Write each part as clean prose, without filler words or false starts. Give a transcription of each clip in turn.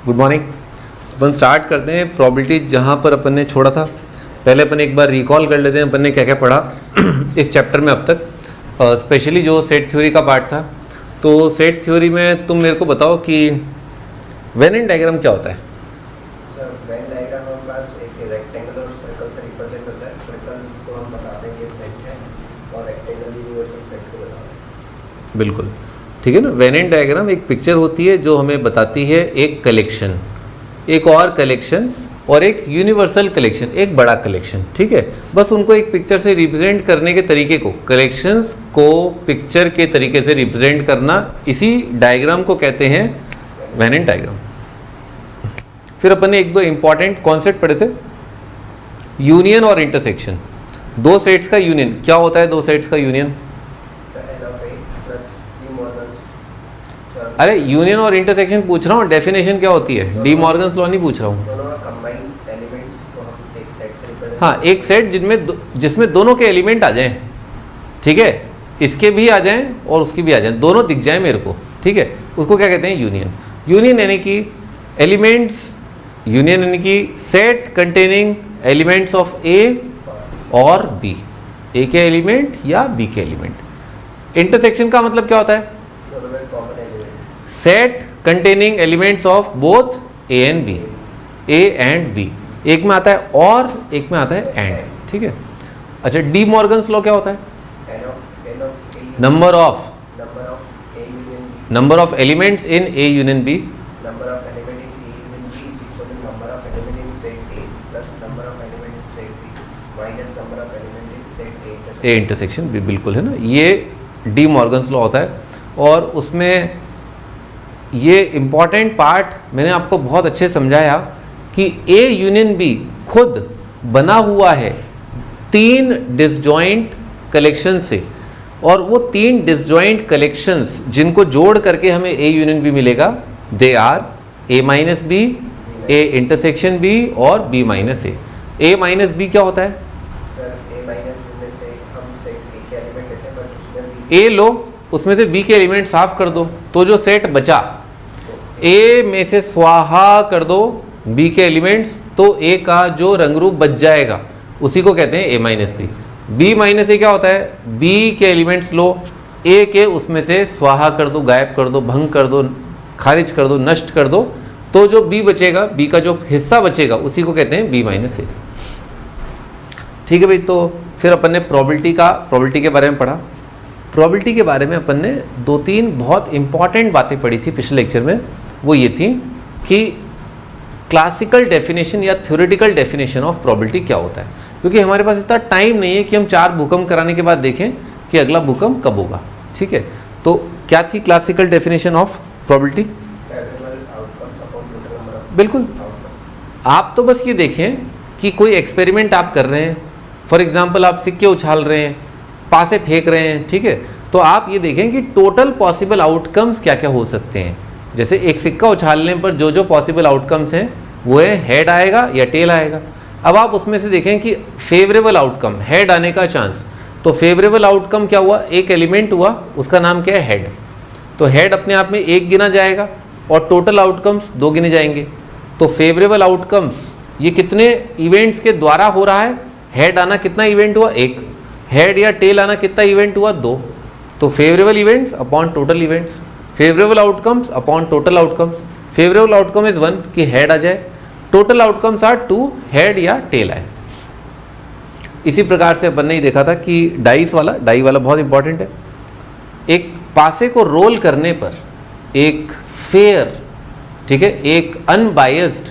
Good morning. अपन start करते हैं probability जहाँ पर अपन ने छोड़ा था। पहले अपन एक बार रिकॉल कर लेते हैं अपन ने क्या क्या पढ़ा इस चैप्टर में अब तक, स्पेशली जो सेट थ्योरी का पार्ट था। तो सेट थ्योरी में तुम मेरे को बताओ कि वेन एंड डायग्राम क्या होता है। सर वेन डायग्राम हमारे पास एक रेक्टेंगल और सर्कल से रिप्रेजेंट होता है। सर्कल को हम बताते हैं कि सेट है और रेक्टेंगल यूनिवर्सल सेट को बताते हैं। बिल्कुल ठीक है ना। वेन एंड डायग्राम एक पिक्चर होती है जो हमें बताती है एक कलेक्शन, एक और कलेक्शन और एक यूनिवर्सल कलेक्शन, एक बड़ा कलेक्शन। ठीक है, बस उनको एक पिक्चर से रिप्रेजेंट करने के तरीके को, कलेक्शंस को पिक्चर के तरीके से रिप्रेजेंट करना, इसी डायग्राम को कहते हैं वेन एंड डायग्राम। फिर अपन ने एक दो इंपॉर्टेंट कॉन्सेप्ट पढ़े थे, यूनियन और इंटरसेक्शन। दो सेट्स का यूनियन क्या होता है? दो सेट्स का यूनियन, अरे यूनियन और इंटरसेक्शन पूछ रहा हूँ, डेफिनेशन क्या होती है? डी मॉर्गन्स लॉ नहीं पूछ रहा हूँ। हाँ, एक सेट जिसमें दोनों के एलिमेंट आ जाएं, ठीक है, इसके भी आ जाएं और उसकी भी आ जाएं, दोनों दिख जाएं मेरे को, ठीक है, उसको क्या कहते हैं? यूनियन। यूनियन यानी कि एलिमेंट्स, यूनियन यानी कि सेट कंटेनिंग एलिमेंट्स ऑफ ए और बी, ए के एलिमेंट या बी के एलिमेंट। इंटरसेक्शन का मतलब क्या होता है? Set containing elements of both A and B, A and B. एक में आता है और एक में आता है एंड, ठीक है। अच्छा, डी मॉर्गन्स लॉ क्या होता है? Number of elements in A union B, A intersection B, बिल्कुल है ना। ये डी मॉर्गन्स लॉ होता है और उसमें ये इम्पॉर्टेंट पार्ट मैंने आपको बहुत अच्छे समझाया कि ए यूनियन बी खुद बना हुआ है तीन डिसजॉइंट कलेक्शन से, और वो तीन डिसजॉइंट कलेक्शंस जिनको जोड़ करके हमें ए यूनियन बी मिलेगा, they are A minus B, A intersection B और B minus A. A minus B क्या होता है? ए लो, उसमें से बी के एलिमेंट साफ कर दो, तो जो सेट बचा ए में से स्वाहा कर दो बी के एलिमेंट्स, तो ए का जो रंग रूप बच जाएगा उसी को कहते हैं ए माइनस बी। बी माइनस ए क्या होता है? बी के एलिमेंट्स लो, ए के उसमें से स्वाहा कर दो, गायब कर दो, भंग कर दो, खारिज कर दो, नष्ट कर दो, तो जो बी बचेगा, बी का जो हिस्सा बचेगा उसी को कहते हैं बी माइनस ए। ठीक है भाई। तो फिर अपन ने प्रोबेबिलिटी के बारे में पढ़ा। प्रोबेबिलिटी के बारे में अपन ने दो तीन बहुत इंपॉर्टेंट बातें पढ़ी थी पिछले लेक्चर में। वो ये थी कि क्लासिकल डेफिनेशन या थ्योरेटिकल डेफिनेशन ऑफ प्रोबेबिलिटी क्या होता है, क्योंकि हमारे पास इतना टाइम नहीं है कि हम 4 भूकंप कराने के बाद देखें कि अगला भूकंप कब होगा। ठीक है, तो क्या थी क्लासिकल डेफिनेशन ऑफ प्रोबेबिलिटी? बिल्कुल, आप तो बस ये देखें कि कोई एक्सपेरिमेंट आप कर रहे हैं, फॉर एग्जाम्पल आप सिक्के उछाल रहे हैं, पासे फेंक रहे हैं, ठीक है, तो आप ये देखें कि टोटल पॉसिबल आउटकम्स क्या क्या हो सकते हैं। जैसे एक सिक्का उछालने पर जो जो पॉसिबल आउटकम्स हैं वो है हेड आएगा या टेल आएगा। अब आप उसमें से देखें कि फेवरेबल आउटकम, हेड आने का चांस, तो फेवरेबल आउटकम क्या हुआ? एक एलिमेंट हुआ, उसका नाम क्या है? हेड। तो हेड अपने आप में 1 गिना जाएगा और टोटल आउटकम्स 2 गिने जाएंगे। तो फेवरेबल आउटकम्स ये कितने इवेंट्स के द्वारा हो रहा है? हेड आना कितना इवेंट हुआ? 1। हेड या टेल आना कितना इवेंट हुआ? 2। तो favourable events upon total events, favourable outcomes upon total outcomes. Favourable outcome is 1 कि हेड आ जाए, टोटल आउटकम्स आर 2 हेड या टेल आए। इसी प्रकार से अपन ने ही देखा था कि डाई वाला बहुत इंपॉर्टेंट है। एक पासे को रोल करने पर एक फेयर, ठीक है, एक अनबायस्ड,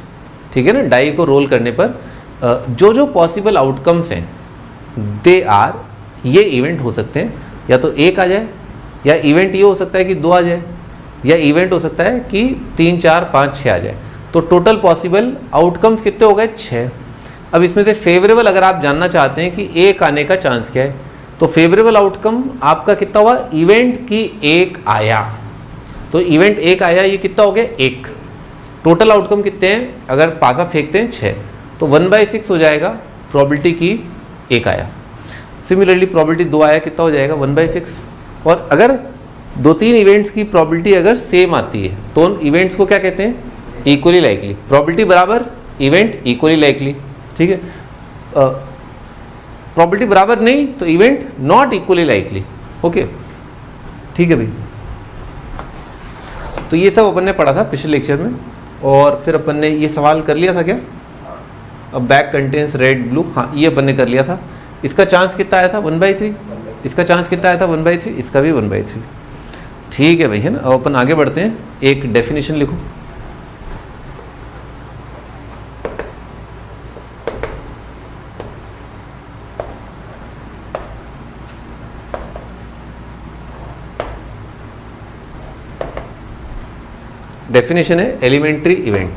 ठीक है ना, डाई को रोल करने पर जो जो पॉसिबल आउटकम्स हैं दे आर, ये इवेंट हो सकते हैं, या तो 1 आ जाए, या इवेंट ये हो सकता है कि 2 आ जाए, या इवेंट हो सकता है कि 3, 4, 5, 6 आ जाए। तो टोटल पॉसिबल आउटकम्स कितने हो गए? 6। अब इसमें से फेवरेबल अगर आप जानना चाहते हैं कि 1 आने का चांस क्या है, तो फेवरेबल आउटकम आपका कितना हुआ? इवेंट की 1 आया, तो इवेंट 1 आया, ये कितना हो गया? 1। टोटल आउटकम कितने हैं? अगर पासा फेंकते हैं 6, तो 1/6 हो जाएगा प्रोबेबिलिटी की 1 आया। सिमिलरली प्रोबेबिलिटी 2 आया, कितना हो जाएगा? 1/6। और अगर 2-3 इवेंट्स की प्रोबेबिलिटी अगर सेम आती है तो उन इवेंट्स को क्या कहते हैं? इक्वली लाइकली, प्रोबेबिलिटी बराबर इवेंट इक्वली लाइकली, ठीक है। प्रोबेबिलिटी बराबर नहीं तो event not equally likely, okay, ठीक है भाई। तो ये सब अपन ने पढ़ा था पिछले लेक्चर में, और फिर अपन ने ये सवाल कर लिया था क्या, अब बैग कंटेन्स रेड ब्लू, हाँ ये अपन ने कर लिया था। इसका चांस कितना आया था 1/3, इसका चांस कितना आया था 1/3, इसका भी 1/3, ठीक है भाई, है ना। अब अपन आगे बढ़ते हैं, एक डेफिनेशन लिखो। डेफिनेशन है एलिमेंट्री इवेंट,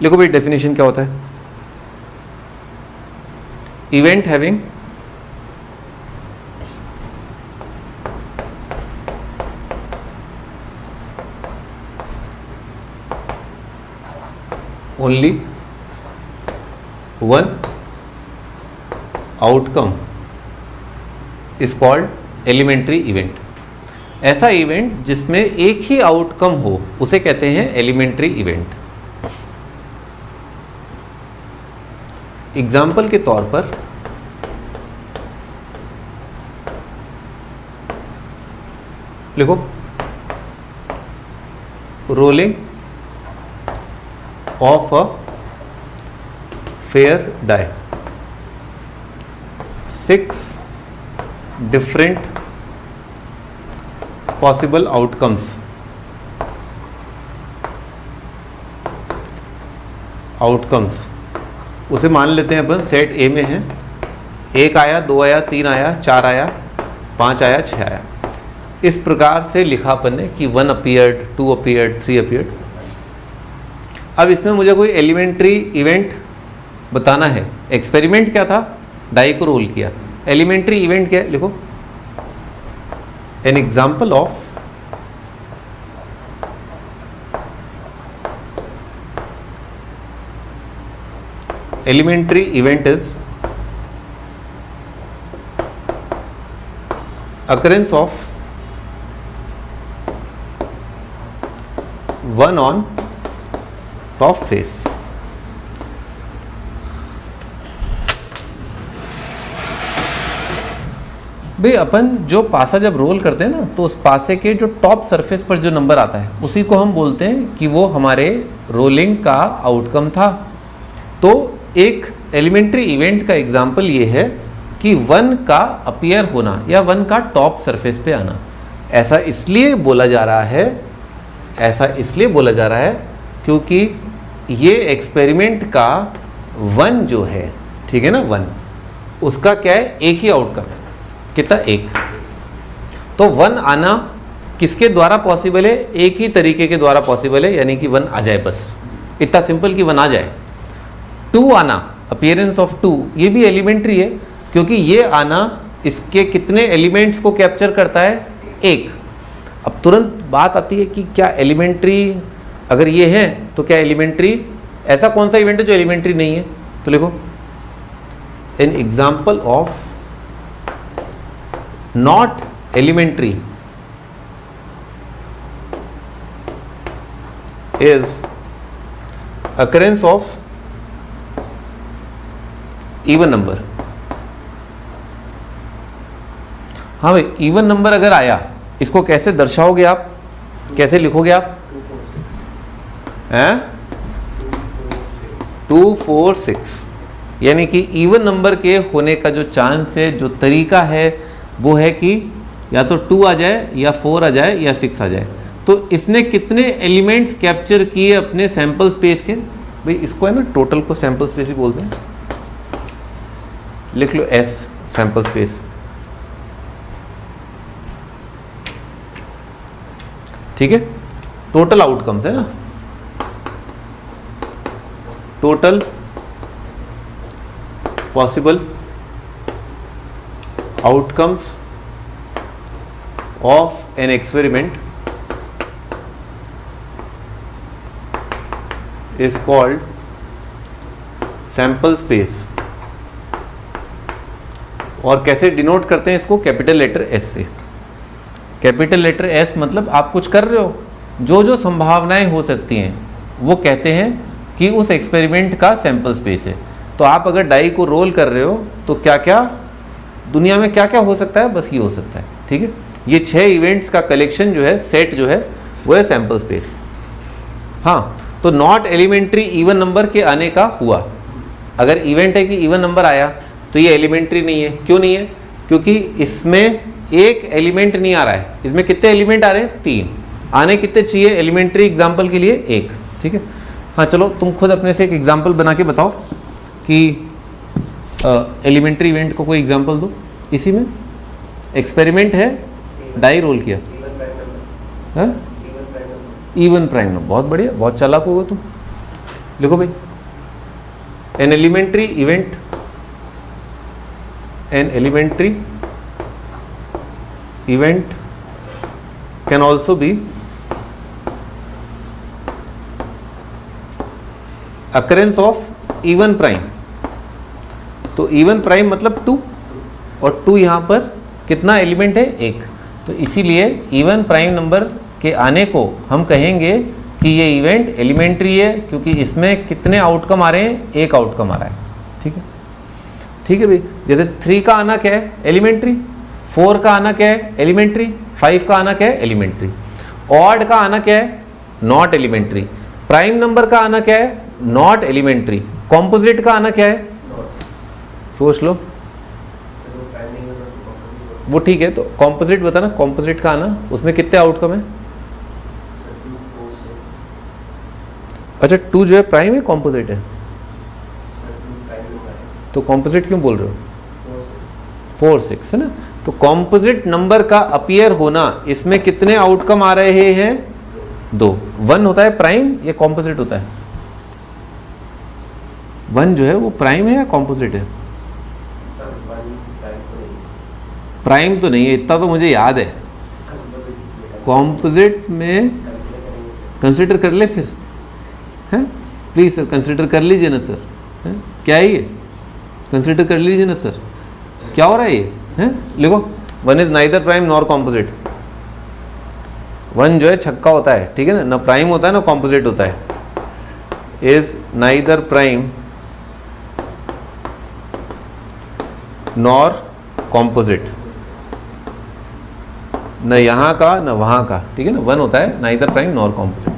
लिखो भाई डेफिनेशन क्या होता है। Event having only one outcome is called elementary event. ऐसा इवेंट जिसमें एक ही आउटकम हो उसे कहते हैं एलिमेंट्री इवेंट। एग्जाम्पल के तौर पर लिखो, rolling of a fair die, 6 different possible outcomes, उसे मान लेते हैं अपन सेट ए में है, 1 आया, 2 आया, 3 आया, 4 आया, 5 आया, 6 आया। इस प्रकार से लिखा अपन ने कि 1 अपीयर्ड, 2 अपीयर्ड, 3 अपीयर्ड। अब इसमें मुझे कोई एलिमेंट्री इवेंट बताना है। एक्सपेरिमेंट क्या था, डाई को रोल किया। एलिमेंट्री इवेंट क्या है, लिखो, an example of elementary event is occurrence of one on top face। भाई अपन जो पासा जब रोल करते हैं ना, तो उस पासे के जो टॉप सरफेस पर जो नंबर आता है उसी को हम बोलते हैं कि वो हमारे रोलिंग का आउटकम था। तो एक एलिमेंट्री इवेंट का एग्जाम्पल ये है कि 1 का अपीयर होना या 1 का टॉप सरफेस पे आना। ऐसा इसलिए बोला जा रहा है क्योंकि ये एक्सपेरिमेंट का 1 जो है, ठीक है ना, 1 उसका क्या है, एक ही आउटकम है, कितना, 1। तो 1 आना किसके द्वारा पॉसिबल है, एक ही तरीके के द्वारा पॉसिबल है, यानी कि 1 आ जाए, बस इतना सिंपल कि 1 आ जाए। 2 आना, अपीयरेंस ऑफ 2, ये भी एलिमेंट्री है क्योंकि ये आना इसके कितने एलिमेंट्स को कैप्चर करता है, 1। अब तुरंत बात आती है कि क्या एलिमेंट्री, अगर ये है तो क्या एलिमेंट्री, ऐसा कौन सा इवेंट है जो एलिमेंट्री नहीं है। तो लिखो, an example of not elementary is occurrence of even number. हाँ भाई, इवन नंबर अगर आया, इसको कैसे दर्शाओगे आप, कैसे लिखोगे आप, हैं 2 4 6, यानी कि इवन नंबर के होने का जो चांस है, जो तरीका है वो है कि या तो 2 आ जाए या 4 आ जाए या 6 आ जाए। तो इसने कितने एलिमेंट्स कैप्चर किए अपने सैंपल स्पेस के, भाई इसको है ना टोटल को सैंपल स्पेस ही बोलते हैं, लिख लो S सैंपल स्पेस, ठीक है। टोटल आउटकम्स है ना, total possible outcomes of an experiment is called sample space. और कैसे डिनोट करते हैं इसको, कैपिटल लेटर S से। कैपिटल लेटर S मतलब आप कुछ कर रहे हो, जो जो संभावनाएं हो सकती हैं वो कहते हैं कि उस एक्सपेरिमेंट का सैंपल स्पेस है। तो आप अगर डाई को रोल कर रहे हो तो क्या क्या दुनिया में क्या क्या हो सकता है, बस ये हो सकता है। ठीक है, ये 6 इवेंट्स का कलेक्शन जो है, सेट जो है, वो है सैंपल स्पेस। हाँ, तो नॉट एलिमेंट्री इवन नंबर के आने का हुआ। अगर इवेंट है कि इवन नंबर आया तो ये एलिमेंट्री नहीं है। क्यों नहीं है? क्योंकि इसमें एक एलिमेंट नहीं आ रहा है। इसमें कितने एलिमेंट आ रहे हैं? 3। आने कितने चाहिए एलिमेंट्री एग्जाम्पल के लिए? 1। ठीक है, हाँ चलो तुम खुद अपने से एक एग्जाम्पल बना के बताओ कि एलिमेंट्री इवेंट को कोई एग्जाम्पल दो। इसी में एक्सपेरिमेंट है, डाई रोल किया, इवन प्राइम नंबर। बहुत बढ़िया, बहुत चालाक होगा तुम। लिखो भाई, an elementary event, an elementary event can also be occurrence of even prime. तो इवन प्राइम मतलब 2, और 2 यहाँ पर कितना एलिमेंट है? 1। तो इसीलिए इवन प्राइम नंबर के आने को हम कहेंगे कि ये इवेंट एलिमेंट्री है, क्योंकि इसमें कितने आउटकम आ रहे हैं? 1 आउटकम आ रहा है। ठीक है, ठीक है भाई। जैसे 3 का आना क्या है? एलिमेंट्री। 4 का आना क्या है? एलिमेंट्री। 5 का आना क्या है? एलिमेंट्री। ऑड का आना क्या है? Not elementary. प्राइम नंबर का आना क्या है? Not elementary. कॉम्पोजिट का आना क्या है? सोच लो। वो ठीक है, तो कॉम्पोजिट बता ना, कॉम्पोजिट का आना, उसमें कितने आउटकम है? अच्छा, 2 जो है प्राइम है, कॉम्पोजिट है? तो कॉम्पोजिट क्यों बोल रहे हो? 4, 6 है ना। तो कॉम्पोजिट नंबर का अपीयर होना, इसमें कितने आउटकम आ रहे हैं? 2। 1 होता है प्राइम या कॉम्पोजिट होता है? 1 जो है वो प्राइम है या कॉम्पोजिट है? प्राइम तो नहीं है, इतना तो मुझे याद है। कॉम्पोजिट में कंसिडर कर ले फिर, हैं? प्लीज सर कंसिडर कर लीजिए ना सर। हैं? क्या है ये? कंसिडर कर लीजिए ना सर। क्या हो रहा है ये? हैं? लिखो, 1 is neither prime nor composite. 1 जो है छक्का होता है, ठीक है ना, ना प्राइम होता है ना कॉम्पोजिट होता है। Is neither prime nor composite, न यहाँ का न वहाँ का। ठीक है ना, 1 होता है नाइदर प्राइम नॉर कॉम्पोजिट।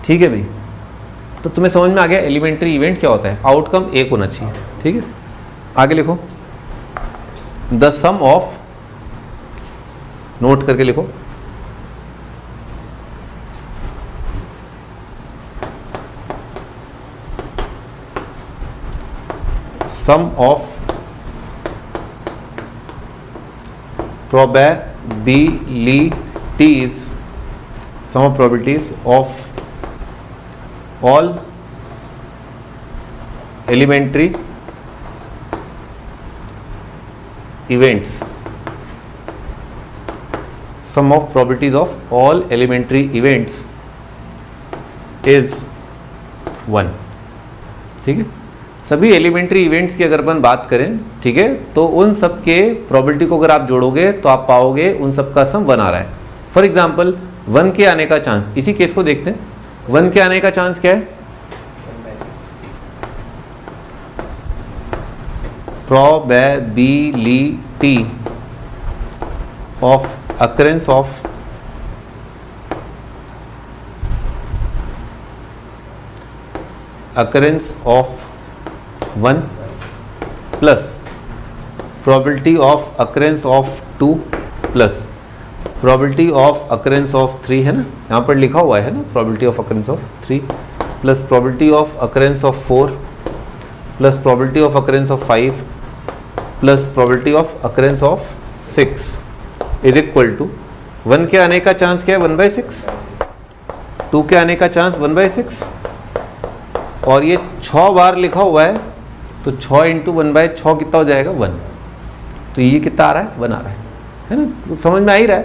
ठीक है भाई, तो तुम्हें समझ में आ गया एलिमेंट्री इवेंट क्या होता है? आउटकम 1 होना चाहिए। ठीक है, आगे लिखो, द सम ऑफ, नोट करके लिखो, सम of probabilities, sum of probabilities of all elementary events, sum of probabilities of all elementary events is 1। ठीक है, सभी एलिमेंट्री इवेंट्स की अगर अपन बात करें, ठीक है, तो उन सब के प्रोबेबिलिटी को अगर आप जोड़ोगे तो आप पाओगे उन सब का सम 1 आ रहा है। फॉर एग्जांपल 1 के आने का चांस, इसी केस को देखते हैं, 1 के आने का चांस क्या है? Probability of occurrence of occurrence of 1 plus probability of occurrence of 2 plus probability of occurrence of 3 है ना, यहाँ पर लिखा हुआ है ना probability of occurrence of 3 plus probability of occurrence of 4 plus probability of occurrence of 5 plus probability of occurrence of 6 is equal to 1 के आने का चांस क्या है? 1/6। 2 के आने का चांस 1/6, और ये 6 बार लिखा हुआ है, तो 6 इंटू 1/6 कितना हो जाएगा? 1। तो ये कितना आ रहा है? 1 आ रहा है ना। तो समझ में आ ही रहा है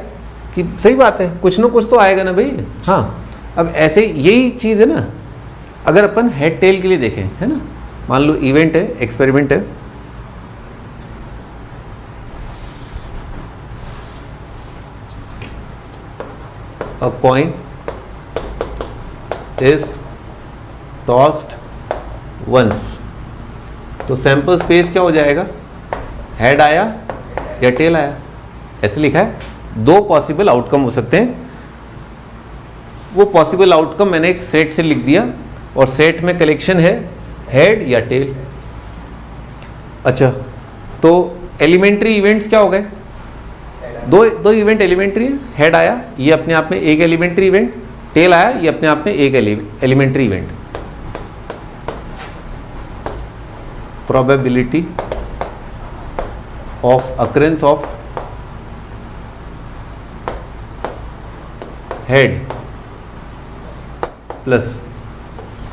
कि सही बात है, कुछ ना कुछ तो आएगा ना भाई। हाँ, अब ऐसे यही चीज़ है ना, अगर अपन हेड टेल के लिए देखें, है ना, मान लो इवेंट है, एक्सपेरिमेंट है, a coin is tossed once, तो सैंपल स्पेस क्या हो जाएगा, हेड आया या टेल आया, ऐसे लिखा है। दो पॉसिबल आउटकम हो सकते हैं, वो पॉसिबल आउटकम मैंने एक सेट से लिख दिया और सेट में कलेक्शन है हेड या टेल। अच्छा, तो एलिमेंट्री इवेंट्स क्या हो गए, दो इवेंट एलिमेंट्री है, हेड आया ये अपने आप में एक एलिमेंट्री इवेंट, टेल आया ये अपने आप में एक elementary event. Probability of occurrence of head plus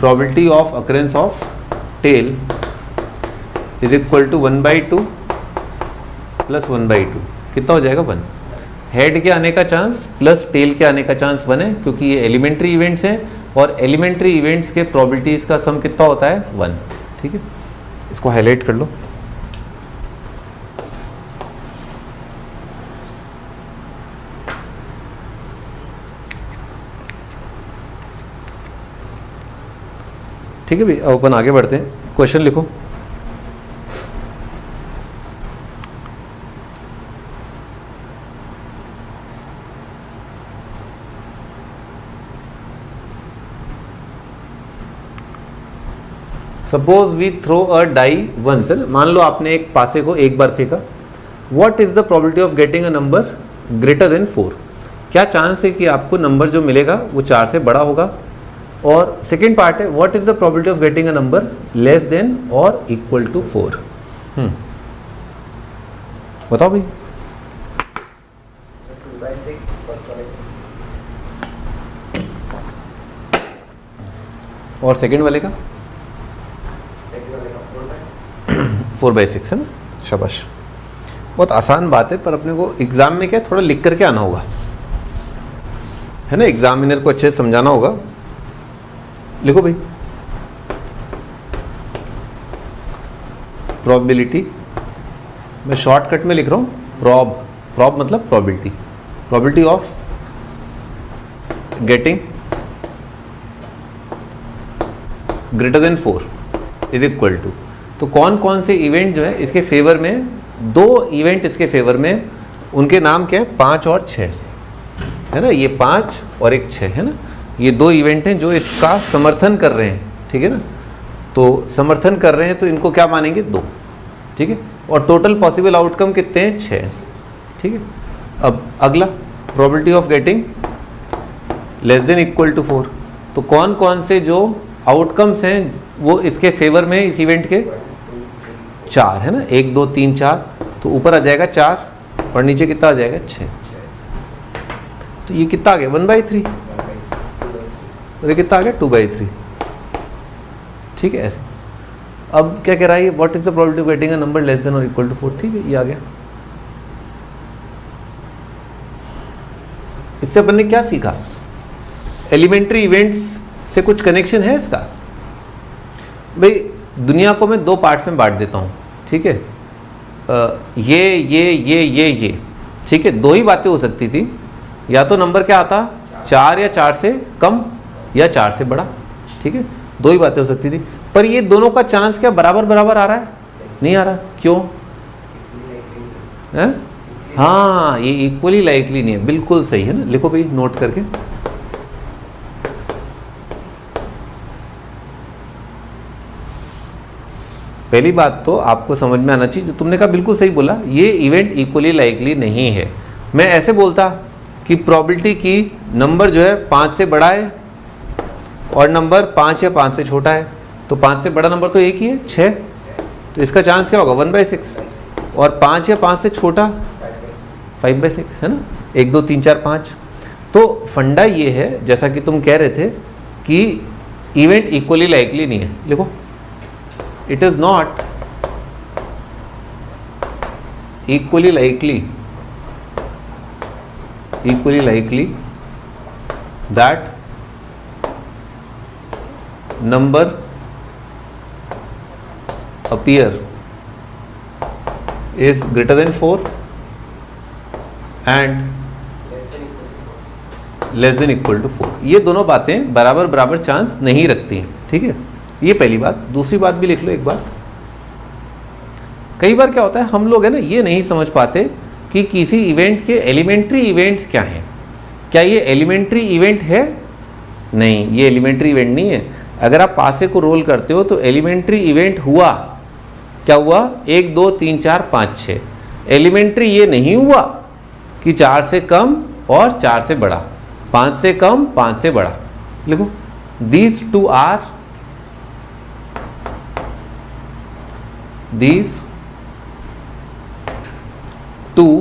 probability of occurrence of tail is equal to 1/2 plus 1/2, कितना हो जाएगा 1। हेड के आने का चांस प्लस टेल के आने का चांस 1 है, क्योंकि ये एलिमेंट्री इवेंट्स हैं और एलिमेंट्री इवेंट्स के प्रोबेबिलिटीज का सम कितना होता है 1। ठीक है, इसको हाईलाइट कर लो। ठीक है भाई, अपन आगे बढ़ते हैं, क्वेश्चन लिखो। Suppose we throw a die once, मान लो आपने एक पासे को एक बार फेंका। What is the probability of getting a number greater than 4, क्या चांस है कि आपको नंबर जो मिलेगा वो 4 से बड़ा होगा। और सेकेंड पार्ट है what is the probability of getting a number less than और इक्वल टू 4। बताओ भाई। 2/6 फर्स्ट वाले, और सेकेंड वाले का सेकंड वाले का 4/6 है ना, शाबाश। बहुत आसान बात है, पर अपने को एग्जाम में क्या थोड़ा लिख करके आना होगा, है ना, एग्जामिनर को अच्छे से समझाना होगा। लिखो भाई, प्रोबेबिलिटी, मैं शॉर्टकट में लिख रहा हूँ, प्रॉब मतलब probability of getting greater than 4 is equal to, तो कौन कौन से इवेंट जो है इसके फेवर में, दो इवेंट इसके फेवर में, उनके नाम क्या है, 5 और 6 है ना, ये 5 और एक 6 है ना, ये दो इवेंट हैं जो इसका समर्थन कर रहे हैं। ठीक है ना, तो समर्थन कर रहे हैं तो इनको क्या मानेंगे 2। ठीक है, और टोटल पॉसिबल आउटकम कितने हैं 6। ठीक है, अब अगला probability of getting less than equal to 4, तो कौन कौन से जो आउटकम्स हैं वो इसके फेवर में, इस इवेंट के 4 है ना, 1 2 3 4, तो ऊपर आ जाएगा 4 और नीचे कितना आ जाएगा 6, तो ये कितना आ गया 1/3 और ये कितना आ गया 2/3। ठीक है, ऐसे। अब क्या कह रहा है, what is the probability of getting a number less than और इक्वल टू 4। ठीक है, ये आ गया। इससे अपन ने क्या सीखा, एलिमेंट्री इवेंट्स से कुछ कनेक्शन है इसका। भाई दुनिया को मैं 2 पार्ट्स में बांट देता हूँ। ठीक है, ये ठीक है, 2 ही बातें हो सकती थी, या तो नंबर क्या आता 4 या 4 से कम या 4 से बड़ा। ठीक है, 2 ही बातें हो सकती थी, पर ये दोनों का चांस क्या बराबर बराबर आ रहा है, नहीं आ रहा, क्यों है? हाँ, ये इक्वली लाइकली नहीं है, बिल्कुल सही है ना, लिखो भाई नोट करके। पहली बात तो आपको समझ में आना चाहिए, जो तुमने कहा बिल्कुल सही बोला, ये इवेंट इक्वली लाइकली नहीं है। मैं ऐसे बोलता कि प्रोबेबिलिटी की नंबर जो है 5 से बड़ा है और नंबर 5 या 5 से छोटा है, तो 5 से बड़ा नंबर तो एक ही है 6, तो इसका चांस क्या होगा 1/6, और 5 या 5 से छोटा 5/6 है ना, 1 2 3 4 5। तो फंडा ये है, जैसा कि तुम कह रहे थे कि इवेंट इक्वली लाइकली नहीं है, देखो it is not equally likely that number appear is greater than 4 and less than equal to 4। ये दोनों बातें बराबर बराबर चांस नहीं रखती, ठीक है। ये पहली बात। दूसरी बात भी लिख लो एक बात, कई बार क्या होता है हम लोग है ना ये नहीं समझ पाते कि किसी इवेंट के एलिमेंट्री इवेंट्स क्या हैं। क्या ये एलिमेंट्री इवेंट है? नहीं, ये एलिमेंट्री इवेंट नहीं है। अगर आप पासे को रोल करते हो तो एलिमेंट्री इवेंट हुआ, क्या हुआ? 1 2 3 4 5 6। एलिमेंट्री ये नहीं हुआ कि 4 से कम और 4 से बड़ा, 5 से कम 5 से बड़ा। लिखो these two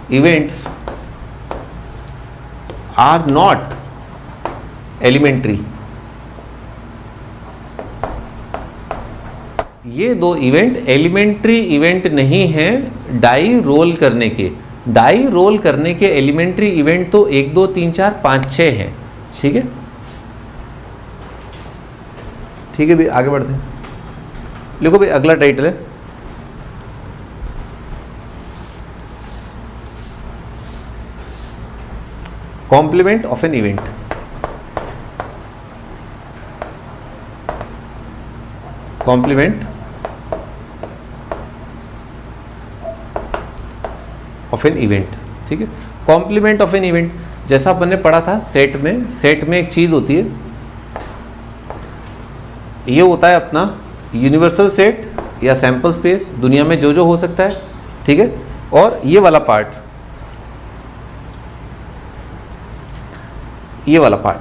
events are not elementary। ये दो इवेंट एलिमेंट्री इवेंट नहीं हैं डाई रोल करने के। डाई रोल करने के एलिमेंट्री इवेंट तो 1 2 3 4 5 6 हैं। ठीक है, ठीक है भाई, आगे बढ़ते हैं। लिखो भाई अगला टाइटल है complement of an event. Complement of an event. ठीक है, कॉम्प्लीमेंट ऑफ एन इवेंट जैसा अपन ने पढ़ा था सेट में एक चीज होती है, ये होता है अपना यूनिवर्सल सेट या सैंपल स्पेस, दुनिया में जो जो हो सकता है। ठीक है, और ये वाला पार्ट,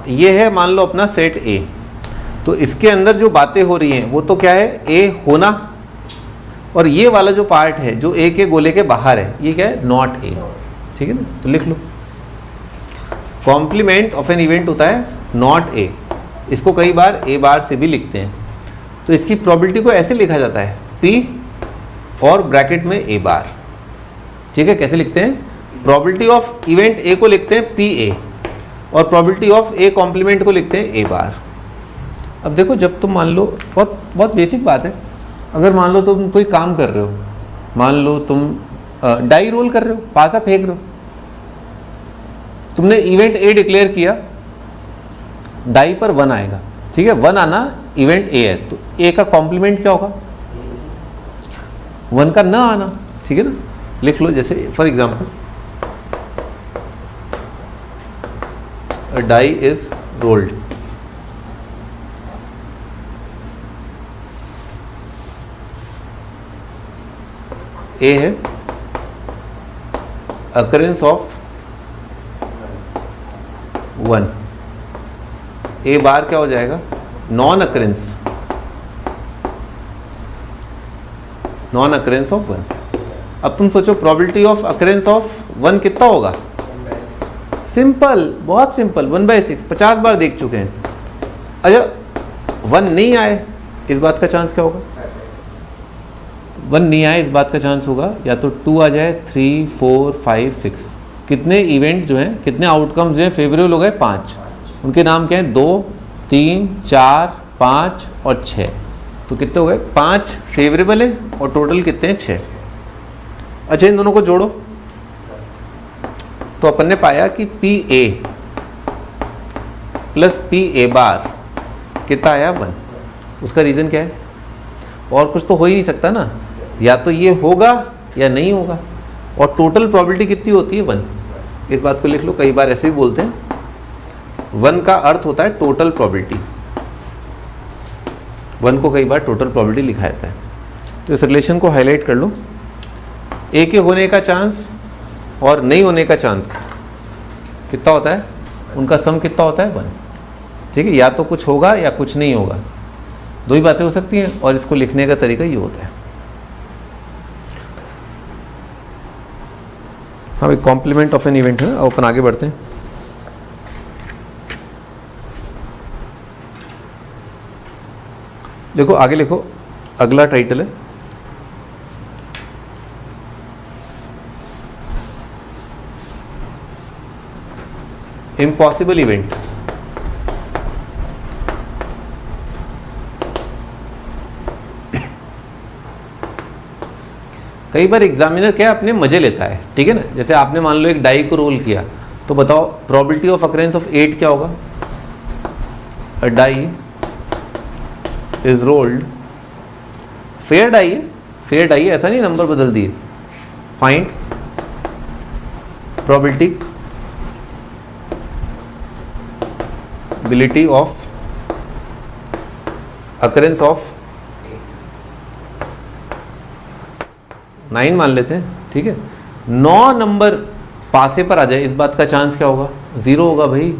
ये है मान लो अपना सेट ए। तो इसके अंदर जो बातें हो रही हैं वो तो क्या है? ए होना। और ये वाला जो पार्ट है जो ए के गोले के बाहर है, ये क्या है? Not a. ठीक है ना, तो लिख लो कॉम्प्लीमेंट ऑफ एन इवेंट होता है नॉट ए। इसको कई बार ए बार से भी लिखते हैं। तो इसकी प्रोबेबिलिटी को ऐसे लिखा जाता है पी और ब्रैकेट में ए बार। ठीक है, कैसे लिखते हैं? प्रोबेबिलिटी ऑफ इवेंट ए को लिखते हैं पी ए और प्रोबेबिलिटी ऑफ ए कॉम्प्लीमेंट को लिखते हैं ए बार। अब देखो जब तुम मान लो, बहुत बेसिक बात है, अगर मान लो तुम कोई काम कर रहे हो, मान लो तुम डाई रोल कर रहे हो, पासा फेंक रहे हो, तुमने इवेंट ए डिक्लेयर किया, डाई पर 1 आएगा। ठीक है, 1 आना इवेंट ए है, तो ए का कॉम्प्लीमेंट क्या होगा? 1 का ना आना। ठीक है ना, लिख लो जैसे for example die is rolled. A है अकरेंस ऑफ 1। ए बार क्या हो जाएगा? Non occurrence of 1। अब तुम सोचो प्रोबेबिलिटी ऑफ अकरेंस ऑफ 1 कितना होगा? सिंपल, बहुत सिंपल, 1/6। 50 बार देख चुके हैं। अच्छा 1 नहीं आए, इस बात का चांस क्या होगा? 1 नहीं आए, इस बात का चांस होगा या तो 2 आ जाए, 3 4 5 6। कितने इवेंट जो हैं, कितने आउटकम्स जो हैं फेवरेबल हो गए? 5। उनके नाम क्या हैं? 2 3 4 5 और 6। तो कितने हो गए? 5 फेवरेबल है और टोटल कितने हैं? 6। अच्छा इन दोनों को जोड़ो तो अपन ने पाया कि P A plus P A bar कितना आया? 1। उसका रीज़न क्या है? और कुछ तो हो ही नहीं सकता ना, या तो ये होगा या नहीं होगा। और टोटल प्रोबेबिलिटी कितनी होती है? 1। इस बात को लिख लो, कई बार ऐसे ही बोलते हैं। 1 का अर्थ होता है टोटल प्रोबेबिलिटी। 1 को कई बार टोटल प्रोबेबिलिटी लिखा जाता है। तो इस रिलेशन को हाईलाइट कर लो। ए के होने का चांस और नहीं होने का चांस कितना होता है? उनका सम कितना होता है? 1। ठीक है, या तो कुछ होगा या कुछ नहीं होगा, दो ही बातें हो सकती हैं। और इसको लिखने का तरीका ये होता है। हाँ भाई, कॉम्प्लीमेंट ऑफ एन इवेंट है। अब अपन आगे बढ़ते हैं। देखो आगे लिखो, अगला टाइटल है इम्पॉसिबल इवेंट। कई बार एग्जामिनर क्या अपने मजे लेता है। ठीक है ना, जैसे आपने मान लो एक डाई को रोल किया, तो बताओ प्रोबेबिलिटी ऑफ अकरेंस ऑफ 8 क्या होगा? A die is rolled, fair die है, फेयर डाई है, ऐसा नहीं नंबर बदल दिए। Find probability of occurrence of 9 मान लेते हैं, ठीक है। 9 नंबर पासे पर आ जाए, इस बात का चांस क्या होगा? 0 होगा भाई,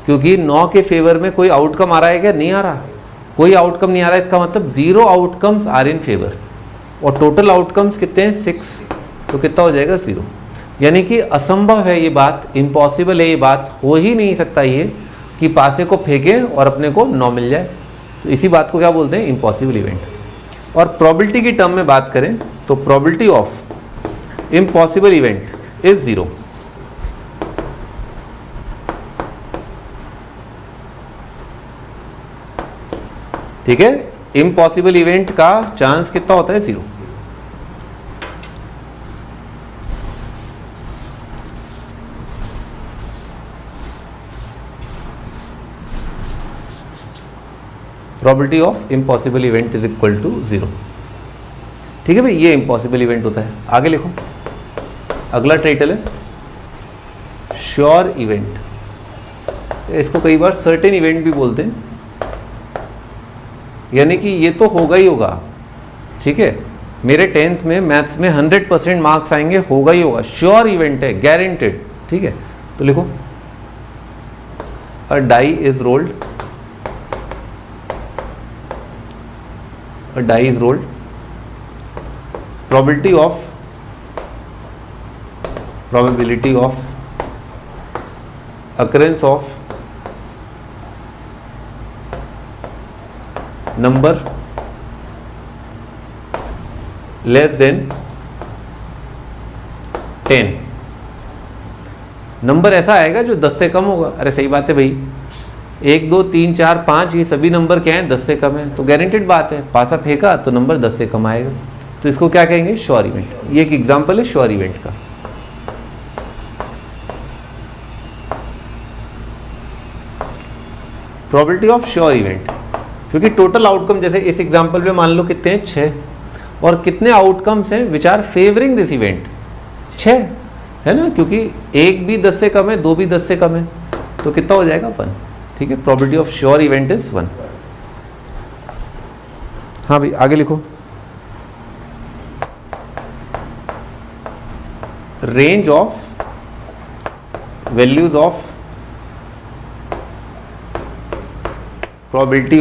क्योंकि 9 के फेवर में कोई आउटकम आ रहा है क्या? नहीं आ रहा, कोई आउटकम नहीं आ रहा है, इसका मतलब 0 आउटकम्स आर इन फेवर, और टोटल आउटकम्स कितने हैं? 6, तो कितना हो जाएगा? 0। यानी कि असंभव है ये बात, इम्पॉसिबल है ये बात, हो ही नहीं सकता ये कि पासे को फेंके और अपने को 9 मिल जाए। तो इसी बात को क्या बोलते हैं? Impossible event. और प्रोबेबिलिटी की टर्म में बात करें तो probability of impossible event is 0। ठीक है, इम्पॉसिबल इवेंट का चांस कितना होता है? 0। Probability of impossible event is equal to 0। ठीक है भाई, ये इम्पॉसिबल इवेंट होता है। आगे लिखो, अगला टाइटल है श्योर इवेंट। इसको कई बार सर्टेन इवेंट भी बोलते हैं, यानी कि ये तो होगा ही होगा। ठीक है, मेरे 10th में मैथ्स में 100% मार्क्स आएंगे, होगा ही होगा, श्योर इवेंट है, गारंटेड। ठीक है, तो लिखो a die is rolled, a die is rolled, probability of occurrence of number less than 10। Number ऐसा आएगा जो 10 से कम होगा। अरे सही बात है भाई, 1 2 3 4 5 ये सभी नंबर क्या हैं? 10 से कम है, तो गारंटेड बात है, पासा फेंका तो नंबर 10 से कम आएगा। तो इसको क्या कहेंगे? Sure event. ये एक एग्जांपल है श्योर इवेंट का। प्रोबेबिलिटी ऑफ श्योर इवेंट, क्योंकि टोटल आउटकम जैसे इस एग्जांपल में मान लो कितने हैं? 6, और कितने आउटकम्स हैं which are favouring this event? 6 है ना, क्योंकि 1 भी 10 से कम है, 2 भी 10 से कम है, तो कितना हो जाएगा? 1। ठीक है, probability of sure event is 1। हाँ भाई, आगे लिखो range of values of probability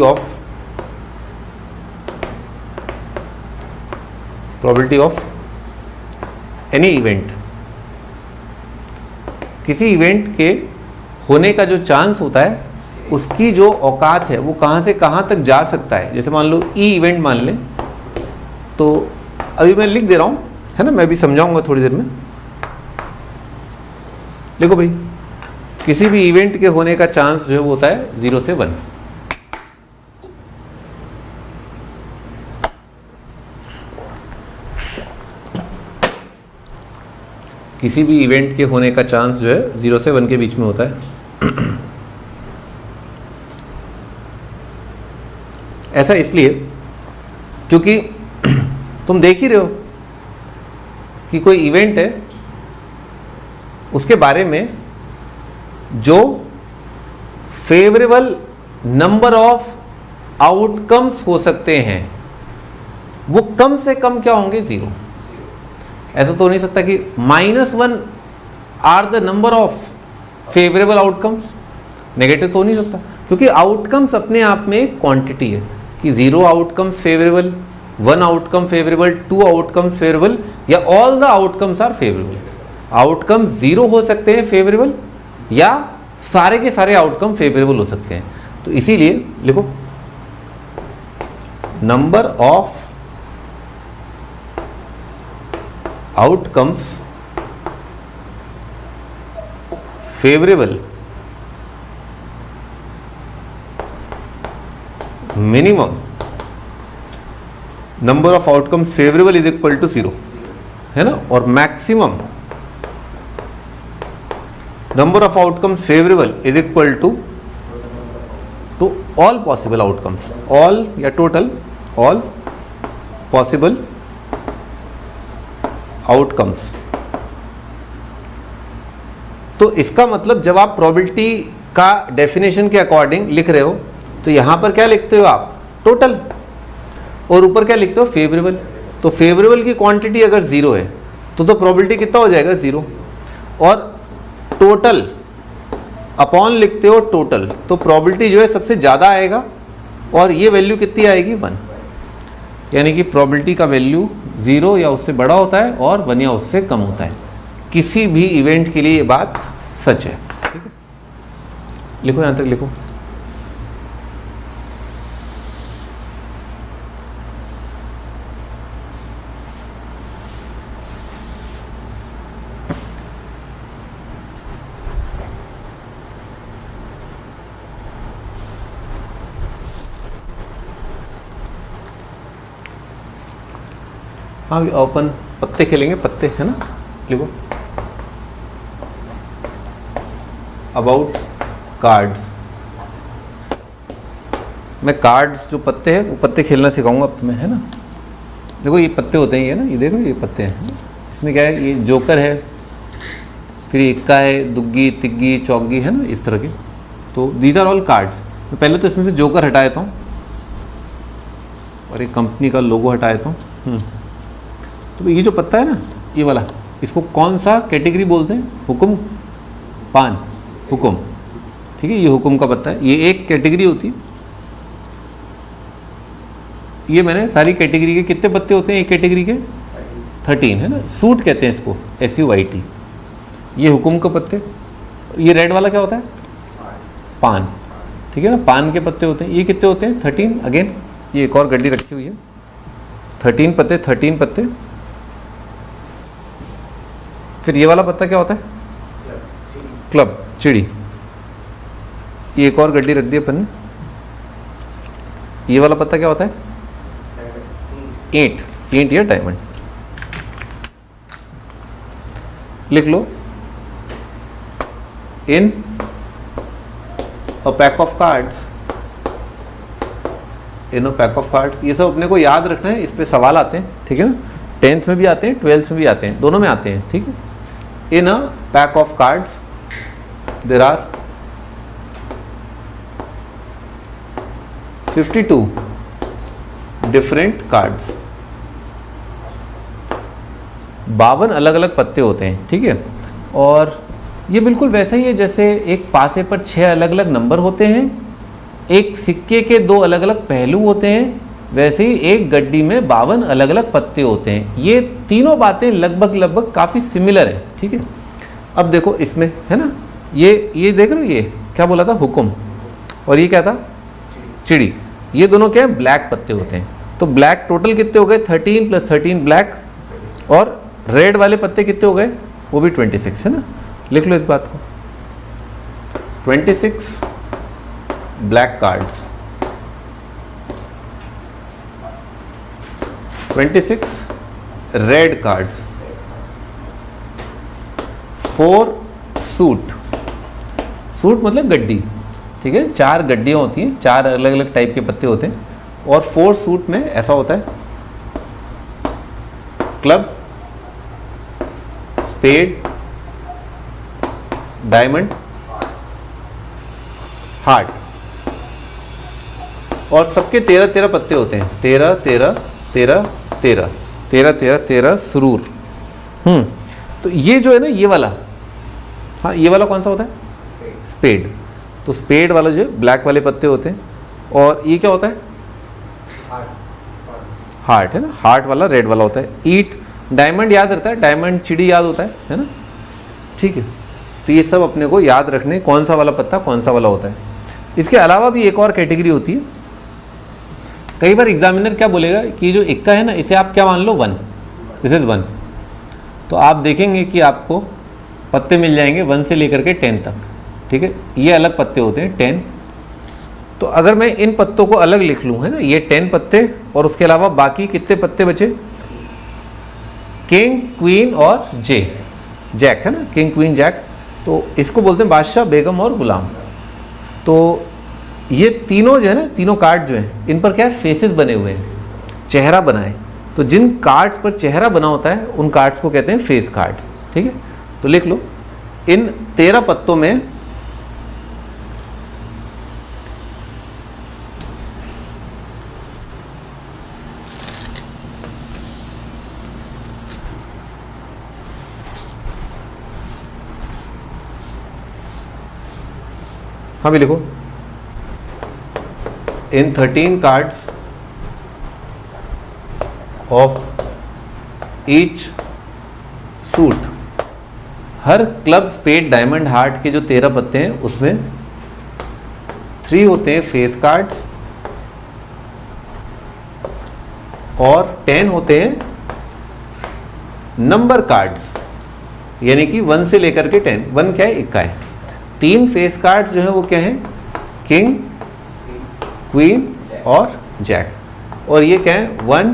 of any event. किसी इवेंट के होने का जो चांस होता है, उसकी जो औकात है वो कहाँ से कहाँ तक जा सकता है। जैसे मान लो ई इवेंट मान लें, तो अभी मैं लिख दे रहा हूँ, है ना, मैं भी समझाऊंगा थोड़ी देर में। लिखो भाई, किसी भी इवेंट के होने का चांस जो है वो होता है 0 से 1। किसी भी इवेंट के होने का चांस जो है 0 से 1 के बीच में होता है। ऐसा इसलिए क्योंकि तुम देख ही रहे हो कि कोई इवेंट है, उसके बारे में जो फेवरेबल नंबर ऑफ आउटकम्स हो सकते हैं वो कम से कम क्या होंगे? 0। ऐसा तो नहीं सकता कि -1 are the number of favourable outcomes. Negative तो नहीं सकता, क्योंकि आउटकम्स अपने आप में एक क्वांटिटी है कि 0 outcomes favourable, 1 outcome favourable, 2 outcomes favourable, या all the outcomes are favourable. Outcome 0 हो सकते हैं फेवरेबल, या सारे के सारे आउटकम फेवरेबल हो सकते हैं। तो इसीलिए लिखो number of outcomes favourable minimum number of outcomes favourable is equal to 0, है ना, और maximum number of outcomes favourable is equal to all possible outcomes, all या टोटल, ऑल पॉसिबल आउटकम्स। तो इसका मतलब जब आप प्रोबेबिलिटी का डेफिनेशन के अकॉर्डिंग लिख रहे हो तो यहां पर क्या लिखते हो आप, टोटल, और ऊपर क्या लिखते हो, फेवरेबल। तो फेवरेबल की क्वांटिटी अगर 0 है तो प्रोबेबिलिटी कितना हो जाएगा, 0। और टोटल अपॉन लिखते हो टोटल, तो प्रोबेबिलिटी जो है सबसे ज़्यादा आएगा, और ये वैल्यू कितनी आएगी, 1। यानी कि प्रोबेबिलिटी का वैल्यू 0 या उससे बड़ा होता है और 1 या उससे कम होता है। किसी भी इवेंट के लिए ये बात सच है। ठीक है, लिखो, यहाँ तक लिखो। हाँ, अपन पत्ते खेलेंगे, पत्ते, है ना, लिखो। अबाउट कार्ड्स, मैं कार्ड्स जो पत्ते हैं वो पत्ते खेलना सिखाऊंगा अब तुम्हें, है ना। देखो ये पत्ते होते हैं, ये ना, ये देखो ये पत्ते हैं, इसमें क्या है, ये जोकर है, फिर इक्का है, दुग्गी, तिग्गी, चौगी, है ना, इस तरह के। तो दीज आर ऑल कार्ड्स। मैं पहले तो इसमें से जोकर हटा देता हूँ और एक कंपनी का लोगो हटा देता हूँ। तो ये जो पत्ता है ना, ये वाला, इसको कौन सा कैटेगरी बोलते हैं, हुक्म, पान, हुक्म। ठीक है, ये हुक्म का पत्ता है, ये एक कैटेगरी होती है। ये मैंने सारी कैटेगरी के कितने पत्ते होते हैं एक कैटेगरी के, 13, है ना। सूट कहते हैं इसको, SUIT। ये हुक्म के पत्ते। ये रेड वाला क्या होता है, पान। ठीक है ना, पान के पत्ते होते हैं। ये कितने होते हैं, 13। अगेन ये एक और गड्डी रखी हुई है, 13 पत्ते, 13 पत्ते। फिर ये वाला पत्ता क्या होता है, क्लब, चिड़ी। ये एक और गड्डी रख दी अपन ने। ये वाला पत्ता क्या होता है, ईंट, ईंट या डायमंड। लिख लो, in a pack of cards, in a pack of cards. ये सब अपने को याद रखना है, इस पे सवाल आते हैं। ठीक है ना, 10th में भी आते हैं, 12th में भी आते हैं, दोनों में आते हैं। ठीक है, in a pack of cards there are 52 different cards। 52 अलग अलग पत्ते होते हैं। ठीक है, और ये बिल्कुल वैसा ही है जैसे एक पासे पर 6 अलग अलग नंबर होते हैं, एक सिक्के के 2 अलग अलग पहलू होते हैं, वैसे ही एक गड्डी में 52 अलग अलग पत्ते होते हैं। ये तीनों बातें लगभग काफ़ी सिमिलर है। ठीक है, अब देखो इसमें, है ना, ये देख रहे हो, ये क्या बोला था, हुक्म, और ये क्या था, चिड़ी। ये दोनों क्या है, ब्लैक पत्ते होते हैं। तो ब्लैक टोटल कितने हो गए, 13 + 13 ब्लैक, और रेड वाले पत्ते कितने हो गए, वो भी 26, है ना। लिख लो इस बात को, 26 black cards, 26 red cards, 4 suit. Suit मतलब गड्डी। ठीक है, 4 गड्डियाँ होती हैं, 4 अलग अलग टाइप के पत्ते होते हैं, और 4 सूट में ऐसा होता है, क्लब, स्पेड, डायमंड, हार्ट, और सबके 13 पत्ते होते हैं, 13 13 13 13 13 13 13 सुरूर। तो ये जो है ना, ये वाला, हाँ, ये वाला कौन सा होता है, स्पेड। तो स्पेड वाला जो ब्लैक वाले पत्ते होते हैं, और ये क्या होता है, हार्ट, है ना, हार्ट वाला रेड वाला होता है। ईट, डायमंड याद रहता है, डायमंड, चिड़ी याद होता है ना। ठीक है, तो ये सब अपने को याद रखने, कौन सा वाला पत्ता कौन सा वाला होता है। इसके अलावा भी एक और कैटेगरी होती है। कई बार एग्जामिनर क्या बोलेगा कि जो इक्का है ना, इसे आप क्या मान लो, 1, दिस इज 1। तो आप देखेंगे कि आपको पत्ते मिल जाएंगे 1 से लेकर के 10 तक। ठीक है, ये अलग पत्ते होते हैं, 10। तो अगर मैं इन पत्तों को अलग लिख लूँ, है ना, ये 10 पत्ते, और उसके अलावा बाकी कितने पत्ते बचे, किंग, क्वीन और जैक, है ना, किंग, क्वीन, जैक। तो इसको बोलते हैं बादशाह, बेगम और गुलाम। तो ये तीनों जो है ना, तीनों कार्ड जो हैं, इन पर क्या है, फेसेस बने हुए हैं, चेहरा बना है। तो जिन कार्ड्स पर चेहरा बना होता है उन कार्ड्स को कहते हैं फेस कार्ड। ठीक है, तो लिख लो इन 13 पत्तों में हाँ भी लिखो, in 13 cards of each suit, हर क्लब स्पेड डायमंड हार्ट के जो 13 पत्ते हैं उसमें 3 होते हैं फेस कार्ड्स और 10 होते हैं नंबर कार्ड्स, यानी कि 1 से लेकर के 10। 1 क्या है, इक्का है। 3 फेस कार्ड्स जो है वो क्या है, किंग, क्वीन और जैक। और ये क्या है, 1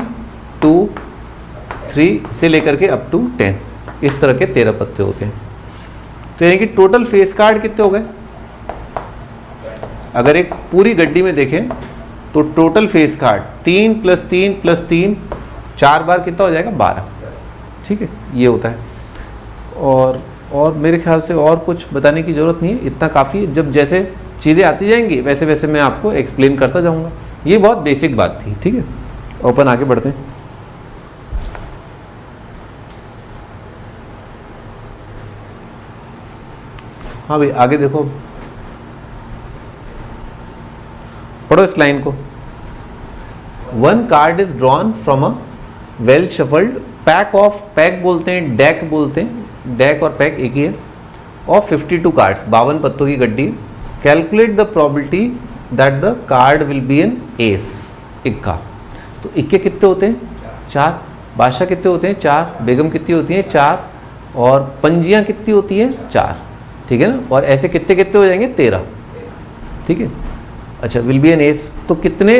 2 3 से लेकर के अप टू 10, इस तरह के 13 पत्ते होते हैं। तो यानी कि टोटल फेस कार्ड कितने हो गए, अगर एक पूरी गड्डी में देखें तो टोटल फेस कार्ड 3 + 3 + 3 4 बार कितना हो जाएगा, 12। ठीक है, ये होता है। और मेरे ख्याल से और कुछ बताने की ज़रूरत नहीं है, इतना काफ़ी है। जब जैसे चीज़ें आती जाएंगी वैसे वैसे मैं आपको एक्सप्लेन करता जाऊंगा। ये बहुत बेसिक बात थी। ठीक है, ओपन आगे बढ़ते हैं। हाँ भाई आगे देखो, पढ़ो इस लाइन को। 1 card is drawn from a well shuffled pack of, pack बोलते हैं, डेक बोलते हैं, डेक और पैक एक ही है, ऑफ 52 कार्ड्स, 52 पत्तों की गड्डी। Calculate the probability that the card will be an ace, इक्का। तो इक्के कितने होते हैं, 4। बादशाह कितने होते हैं, 4। बेगम कितनी होती हैं, 4। और पंजियाँ कितनी होती हैं, 4। ठीक है ना, और ऐसे कितने कितने हो जाएंगे, 13। ठीक है, अच्छा, विल बी एन एस, तो कितने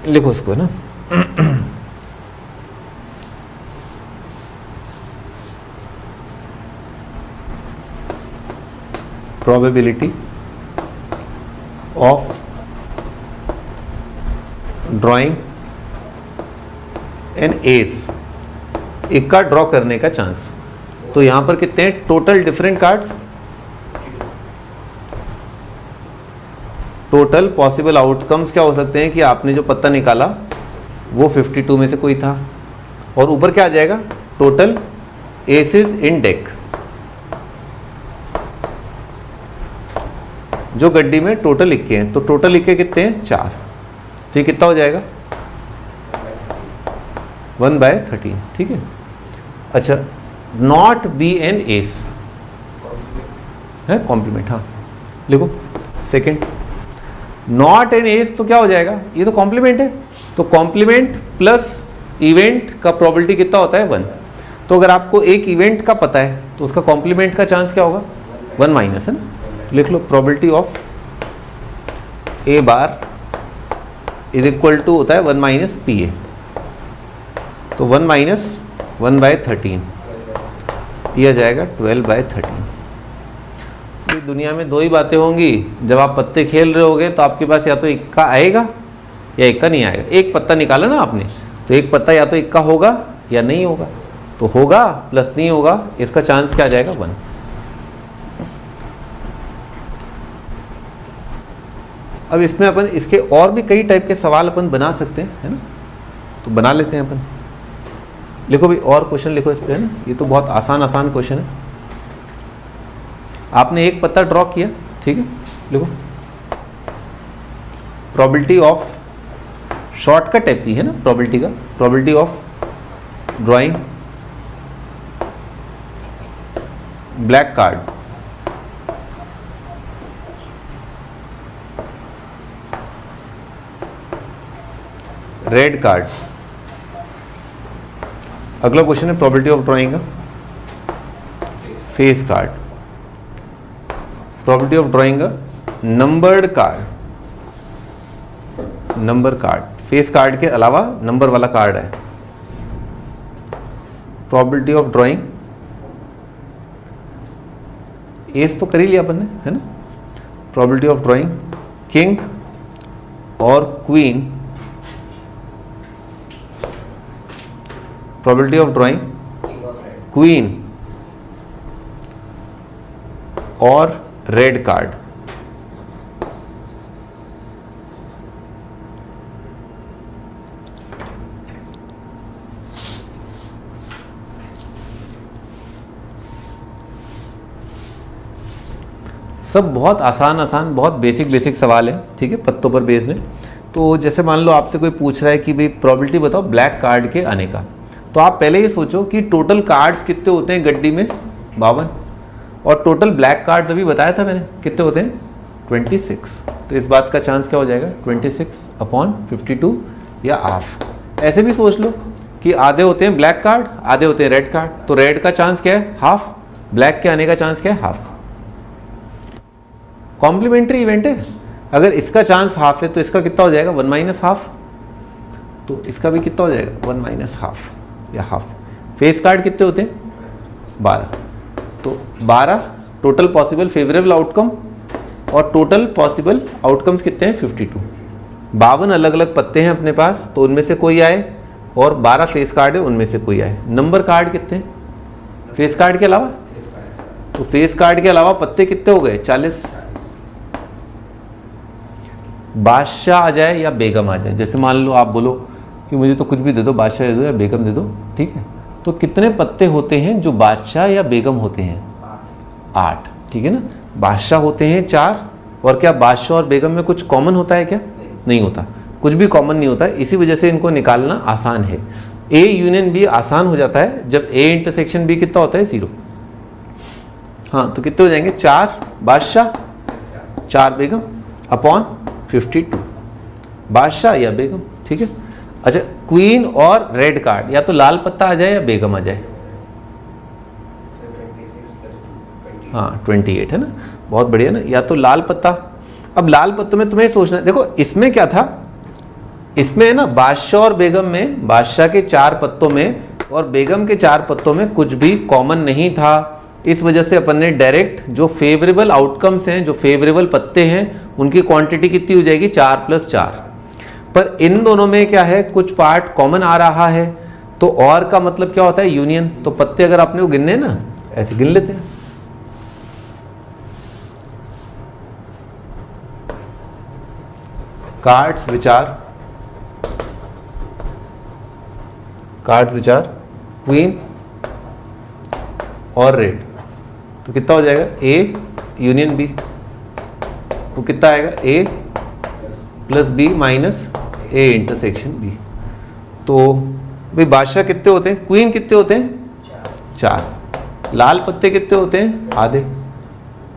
लिखो इसको है ना probability of drawing an ace, इक्का ड्रॉ करने का चांस। तो यहां पर कितने हैं total different cards, total possible outcomes क्या हो सकते हैं कि आपने जो पत्ता निकाला वो 52 में से कोई था, और ऊपर क्या आ जाएगा, टोटल एसेस इन डेक। जो गड्डी में टोटल इक्के हैं, तो टोटल इक्के कितने हैं, 4। तो ये कितना हो जाएगा, 1/13। ठीक है, अच्छा, नॉट बी एन एस है कॉम्प्लीमेंट। हाँ लिखो सेकंड, नॉट एन एस तो क्या हो जाएगा, ये तो कॉम्प्लीमेंट है, तो कॉम्प्लीमेंट प्लस इवेंट का प्रोबेबिलिटी कितना होता है, 1। तो अगर आपको एक इवेंट का पता है तो उसका कॉम्प्लीमेंट का चांस क्या होगा, 1 माइनस, है ना। तो लिख लो probability of A bar is equal to होता है 1 - पी ए। तो 1 - 1/13 यह जाएगा 12/13। ये दुनिया में 2 ही बातें होंगी, जब आप पत्ते खेल रहे होगे तो आपके पास या तो इक्का आएगा या इक्का नहीं आएगा। एक पत्ता निकाला ना आपने, तो एक पत्ता या तो इक्का होगा या नहीं होगा, तो होगा प्लस नहीं होगा, इसका चांस क्या आ जाएगा, 1। अब इसमें अपन इसके और भी कई टाइप के सवाल अपन बना सकते हैं, है ना, तो बना लेते हैं अपन। लिखो भाई और क्वेश्चन लिखो इस पे, है ना, ये तो बहुत आसान क्वेश्चन है। आपने एक पत्ता ड्रॉ किया, ठीक है, लिखो प्रोबेबिलिटी ऑफ, शॉर्टकट है पी, है ना प्रोबेबिलिटी का, probability of drawing black card, red card. अगला क्वेश्चन है probability of drawing face card, probability of drawing numbered card, number card, face card के अलावा नंबर वाला कार्ड है। प्रोबेबिलिटी ऑफ ड्राइंग एस तो कर ही लिया अपन ने, है ना। प्रोबेबिलिटी ऑफ ड्राइंग किंग, और queen, probability of drawing king of red, queen और रेड कार्ड। सब बहुत आसान आसान, बहुत बेसिक सवाल है, ठीक है, पत्तों पर बेस्ड है। तो जैसे मान लो आपसे कोई पूछ रहा है कि भाई प्रोबेबिलिटी बताओ ब्लैक कार्ड के आने का, तो आप पहले ये सोचो कि टोटल कार्ड्स कितने होते हैं गड्डी में, 52, और टोटल ब्लैक कार्ड्स अभी बताया था मैंने कितने होते हैं, 26। तो इस बात का चांस क्या हो जाएगा, 26/52 या हाफ। ऐसे भी सोच लो कि आधे होते हैं ब्लैक कार्ड, आधे होते हैं रेड कार्ड, तो रेड का चांस क्या है, हाफ, ब्लैक के आने का चांस क्या है, हाफ। कॉम्प्लीमेंट्री इवेंट है, अगर इसका चांस हाफ है तो इसका कितना हो जाएगा, 1 - हाफ, तो इसका भी कितना हो जाएगा, 1 - हाफ या हाफ। फेस कार्ड कितने होते हैं, 12, तो 12 टोटल पॉसिबल फेवरेबल आउटकम, और टोटल पॉसिबल आउटकम्स कितने हैं, 52। 52 अलग अलग पत्ते हैं अपने पास, तो उनमें से कोई आए, और 12 फेस कार्ड है उनमें से कोई आए। नंबर कार्ड कितने हैं फेस कार्ड के अलावा, तो फेस कार्ड के अलावा पत्ते कितने हो गए, 40। बादशाह आ जाए या बेगम आ जाए, जैसे मान लो आप बोलो कि मुझे तो कुछ भी दे दो, बादशाह दे दो या बेगम दे दो, ठीक है, तो कितने पत्ते होते हैं जो बादशाह या बेगम होते हैं, 8, ठीक है ना। बादशाह होते हैं 4, और क्या बादशाह और बेगम में कुछ कॉमन होता है क्या, नहीं होता, कुछ भी कॉमन नहीं होता है, इसी वजह से इनको निकालना आसान है। ए यूनियन बी आसान हो जाता है जब ए इंटरसेक्शन बी कितना होता है, 0। हाँ, तो कितने हो जाएंगे, 4 बादशाह 4 बेगम अपॉन 52, बादशाह या बेगम, ठीक है। अच्छा, क्वीन और रेड कार्ड, या तो लाल पत्ता आ जाए या बेगम आ जाए, 26 + 2 हाँ 28 है ना, बहुत बढ़िया ना, या तो लाल पत्ता। अब लाल पत्तों में तुम्हें सोचना, देखो इसमें क्या था, इसमें है ना बादशाह और बेगम में, बादशाह के 4 पत्तों में और बेगम के 4 पत्तों में कुछ भी कॉमन नहीं था। इस वजह से अपन ने डायरेक्ट जो फेवरेबल आउटकम्स हैं, जो फेवरेबल पत्ते हैं, उनकी क्वांटिटी कितनी हो जाएगी, 4 + 4। पर इन दोनों में क्या है, कुछ पार्ट कॉमन आ रहा है, तो और का मतलब क्या होता है, यूनियन। तो पत्ते अगर आपने वो गिनने ना, ऐसे गिन लेते हैं, कार्ड्स विच आर क्वीन और रेड, तो कितना हो जाएगा, ए यूनियन बी, वो कितना आएगा, ए + बी - ए इंटरसेक्शन बी। तो भाई बादशाह कितने होते हैं, क्वीन कितने होते हैं, 4, लाल पत्ते कितने होते हैं, आधे,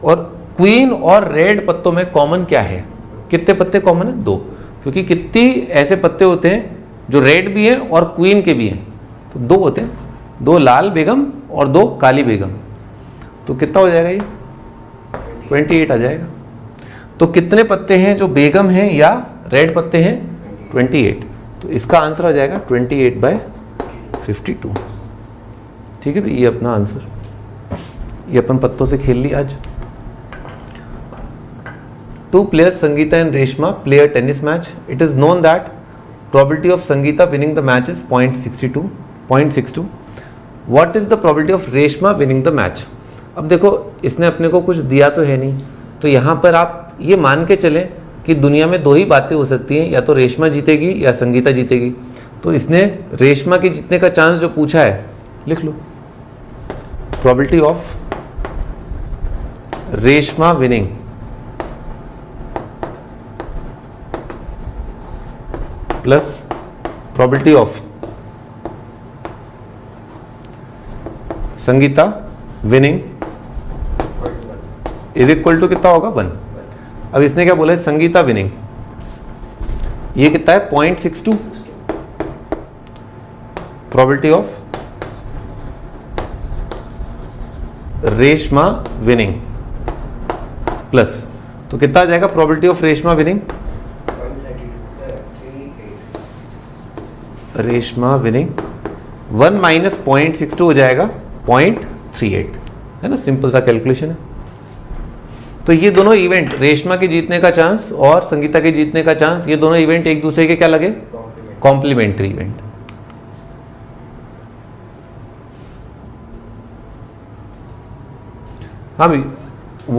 और क्वीन और रेड पत्तों में कॉमन क्या है, कितने पत्ते कॉमन है, 2, क्योंकि कितनी ऐसे पत्ते होते हैं जो रेड भी हैं और क्वीन के भी हैं, तो 2 होते हैं, 2 लाल बेगम और 2 काली बेगम, तो कितना हो जाएगा ये, 28 आ जाएगा। तो कितने पत्ते हैं जो बेगम हैं या रेड पत्ते हैं, 28, तो इसका आंसर आ जाएगा 28/52, ठीक है भाई, ये अपना आंसर, ये अपन पत्तों से खेल लिया आज। 2 players Sangeeta and Reshma play a tennis match. It is known that probability of Sangeeta winning the match is 0.62. What is the probability of Reshma winning the match? अब देखो इसने अपने को कुछ दिया तो है नहीं, तो यहाँ पर आप ये मान के चलें कि दुनिया में 2 ही बातें हो सकती हैं, या तो रेशमा जीतेगी या संगीता जीतेगी। तो इसने रेशमा के जीतने का चांस जो पूछा है, लिख लो, probability of Reshma winning plus probability of Sangeeta winning is equal to कितना होगा, 1। अब इसने क्या बोला है, संगीता विनिंग, ये कितना है, 0.62, probability of Reshma winning plus, तो कितना आ जाएगा probability of Reshma winning, Reshma winning 1 - 0.62 हो जाएगा 0.38, है ना, सिंपल सा कैलकुलेशन है। तो ये दोनों इवेंट, रेशमा के जीतने का चांस और संगीता के जीतने का चांस, ये दोनों इवेंट एक दूसरे के क्या लगे? Complementary event. हाँ भाई,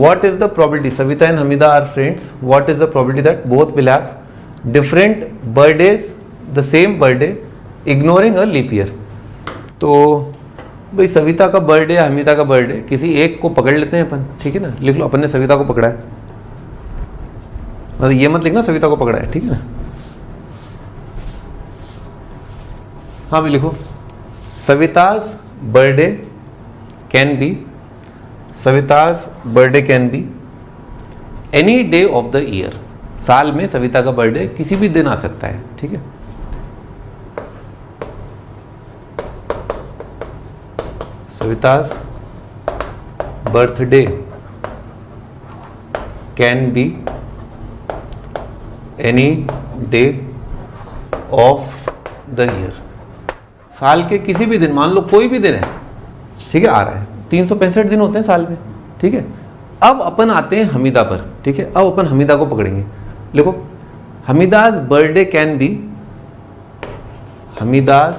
what is the probability? Savita and Hamida are friends. What is the probability that both will have different birthdays, the same birthday, ignoring a leap year? तो भाई सविता का बर्थडे या हमीदा का बर्थडे, किसी एक को पकड़ लेते हैं अपन, ठीक है ना? लिख लो अपन ने सविता को पकड़ा है, मतलब ये मत लिखना सविता को पकड़ा है, ठीक है ना? हाँ भाई लिखो, सविता's birthday can be any day of the year. साल में सविता का बर्थडे किसी भी दिन आ सकता है, ठीक है? सविता's birthday can be any day of the year. साल के किसी भी दिन, मान लो कोई भी दिन है, ठीक है, आ रहा है। 365 दिन होते हैं साल में, ठीक है? अब अपन आते हैं हमीदा पर, ठीक है? अब अपन हमीदा को पकड़ेंगे। देखो, Hamida's birthday can be, Hamida's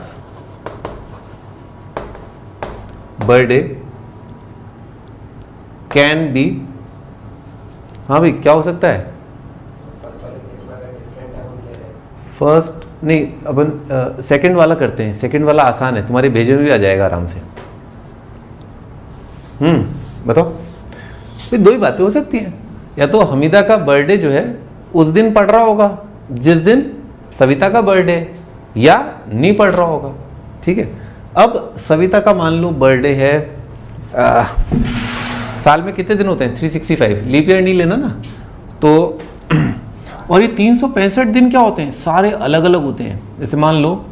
birthday can be, हाँ भाई क्या हो सकता है? फर्स्ट नहीं, अपन सेकंड वाला करते हैं। सेकंड वाला आसान है, तुम्हारे भेजे में भी आ जाएगा आराम से। बताओ, तो दो ही बातें हो सकती हैं, या तो हमीदा का बर्थडे जो है उस दिन पड़ रहा होगा जिस दिन सविता का बर्थडे, या नहीं पड़ रहा होगा, ठीक है? अब सविता का मान लो बर्थडे है, साल में कितने दिन होते हैं? 365, लीप ईयर नहीं लेना ना, तो और ये 365 दिन क्या होते हैं? सारे अलग अलग होते हैं। जैसे मान लो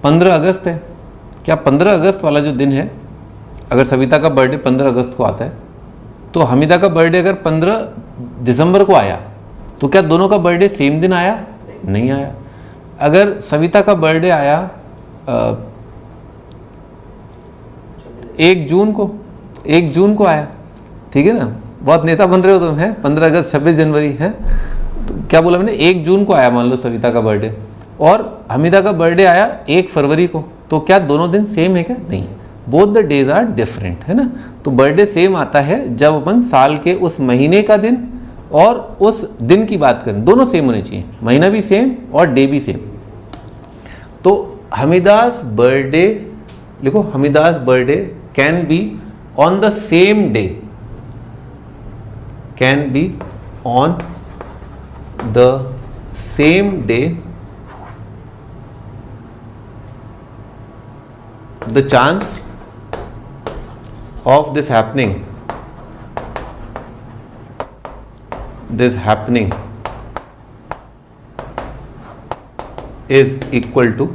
15 अगस्त है, क्या 15 अगस्त वाला जो दिन है, अगर सविता का बर्थडे 15 अगस्त को आता है, तो हमीदा का बर्थडे अगर 15 दिसंबर को आया, तो क्या दोनों का बर्थडे सेम दिन आया? नहीं आया। अगर सविता का बर्थडे आया 1 जून को आया, ठीक है ना? बहुत नेता बन रहे हो तुम, हैं? 15 अगस्त 26 जनवरी है, तो क्या बोला मैंने? 1 जून को आया मान लो सविता का बर्थडे, और हमीदा का बर्थडे आया 1 फरवरी को, तो क्या दोनों दिन सेम है क्या? नहीं, both the days are different, है ना? तो बर्थडे सेम आता है जब अपन साल के उस महीने का दिन और उस दिन की बात करें, दोनों सेम होने चाहिए, महीना भी सेम और डे भी सेम। तो हमीदा's बर्थडे लिखो, Hamida's birthday can be on the same day, can be on the same day, the chance of this happening is equal to,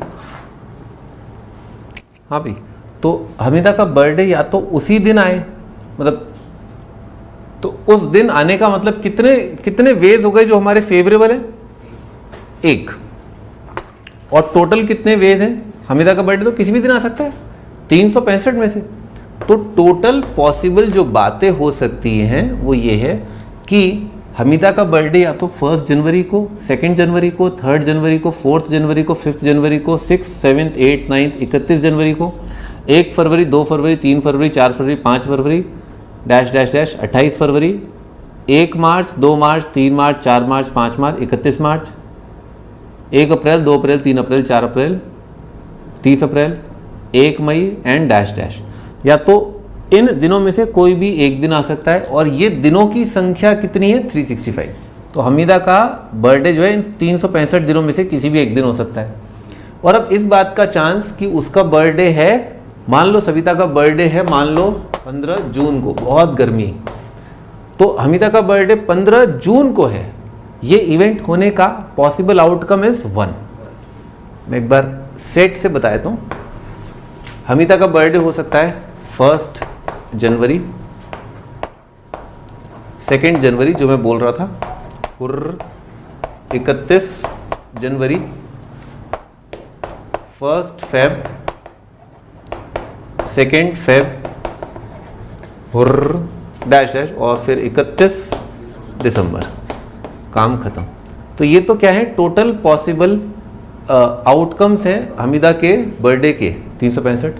हाँ भाई, तो हमीदा का बर्थडे या तो उसी दिन आए, मतलब तो उस दिन आने का मतलब कितने वेज हो गए जो हमारे फेवरेबल है? 1। और टोटल कितने वेज हैं? हमीदा का बर्थडे तो किसी भी दिन आ सकता है 365 में से। तो टोटल पॉसिबल जो बातें हो सकती हैं वो ये है कि हमीदा का बर्थडे या तो 1 जनवरी को, 2 जनवरी को, 3 जनवरी को, 4 जनवरी को, 5 जनवरी को, 6, 7, 8, 9, 31 जनवरी को, 1 फरवरी, 2 फरवरी, 3 फरवरी, 4 फरवरी, 5 फरवरी, डैश डैश डैश 28 फरवरी, 1 मार्च, 2 मार्च, 3 मार्च, 4 मार्च, 5 मार्च, 31 मार्च, 1 अप्रैल, 2 अप्रैल, 3 अप्रैल, 4 अप्रैल, 30 अप्रैल, 1 मई एंड डैश डैश। या तो इन दिनों में से कोई भी एक दिन आ सकता है, और ये दिनों की संख्या कितनी है? 365। तो हमीदा का बर्थडे जो है इन 365 दिनों में से किसी भी एक दिन हो सकता है। और अब इस बात का चांस कि उसका बर्थडे है, मान लो सविता का बर्थडे है मान लो 15 जून को, बहुत गर्मी, तो हमीदा का बर्थडे 15 जून को है, ये इवेंट होने का पॉसिबल आउटकम इज 1। मैं एक बार सेट से बता देता हूँ। हमीदा का बर्थडे हो सकता है 1 जनवरी, 2 जनवरी जो मैं बोल रहा था, और 31 जनवरी, 1 फेब, 2 फेब, और डैश डैश और फिर 31 दिसंबर, काम खत्म। तो ये तो क्या है, टोटल पॉसिबल आउटकम्स हैं हमीदा के बर्थडे के 365।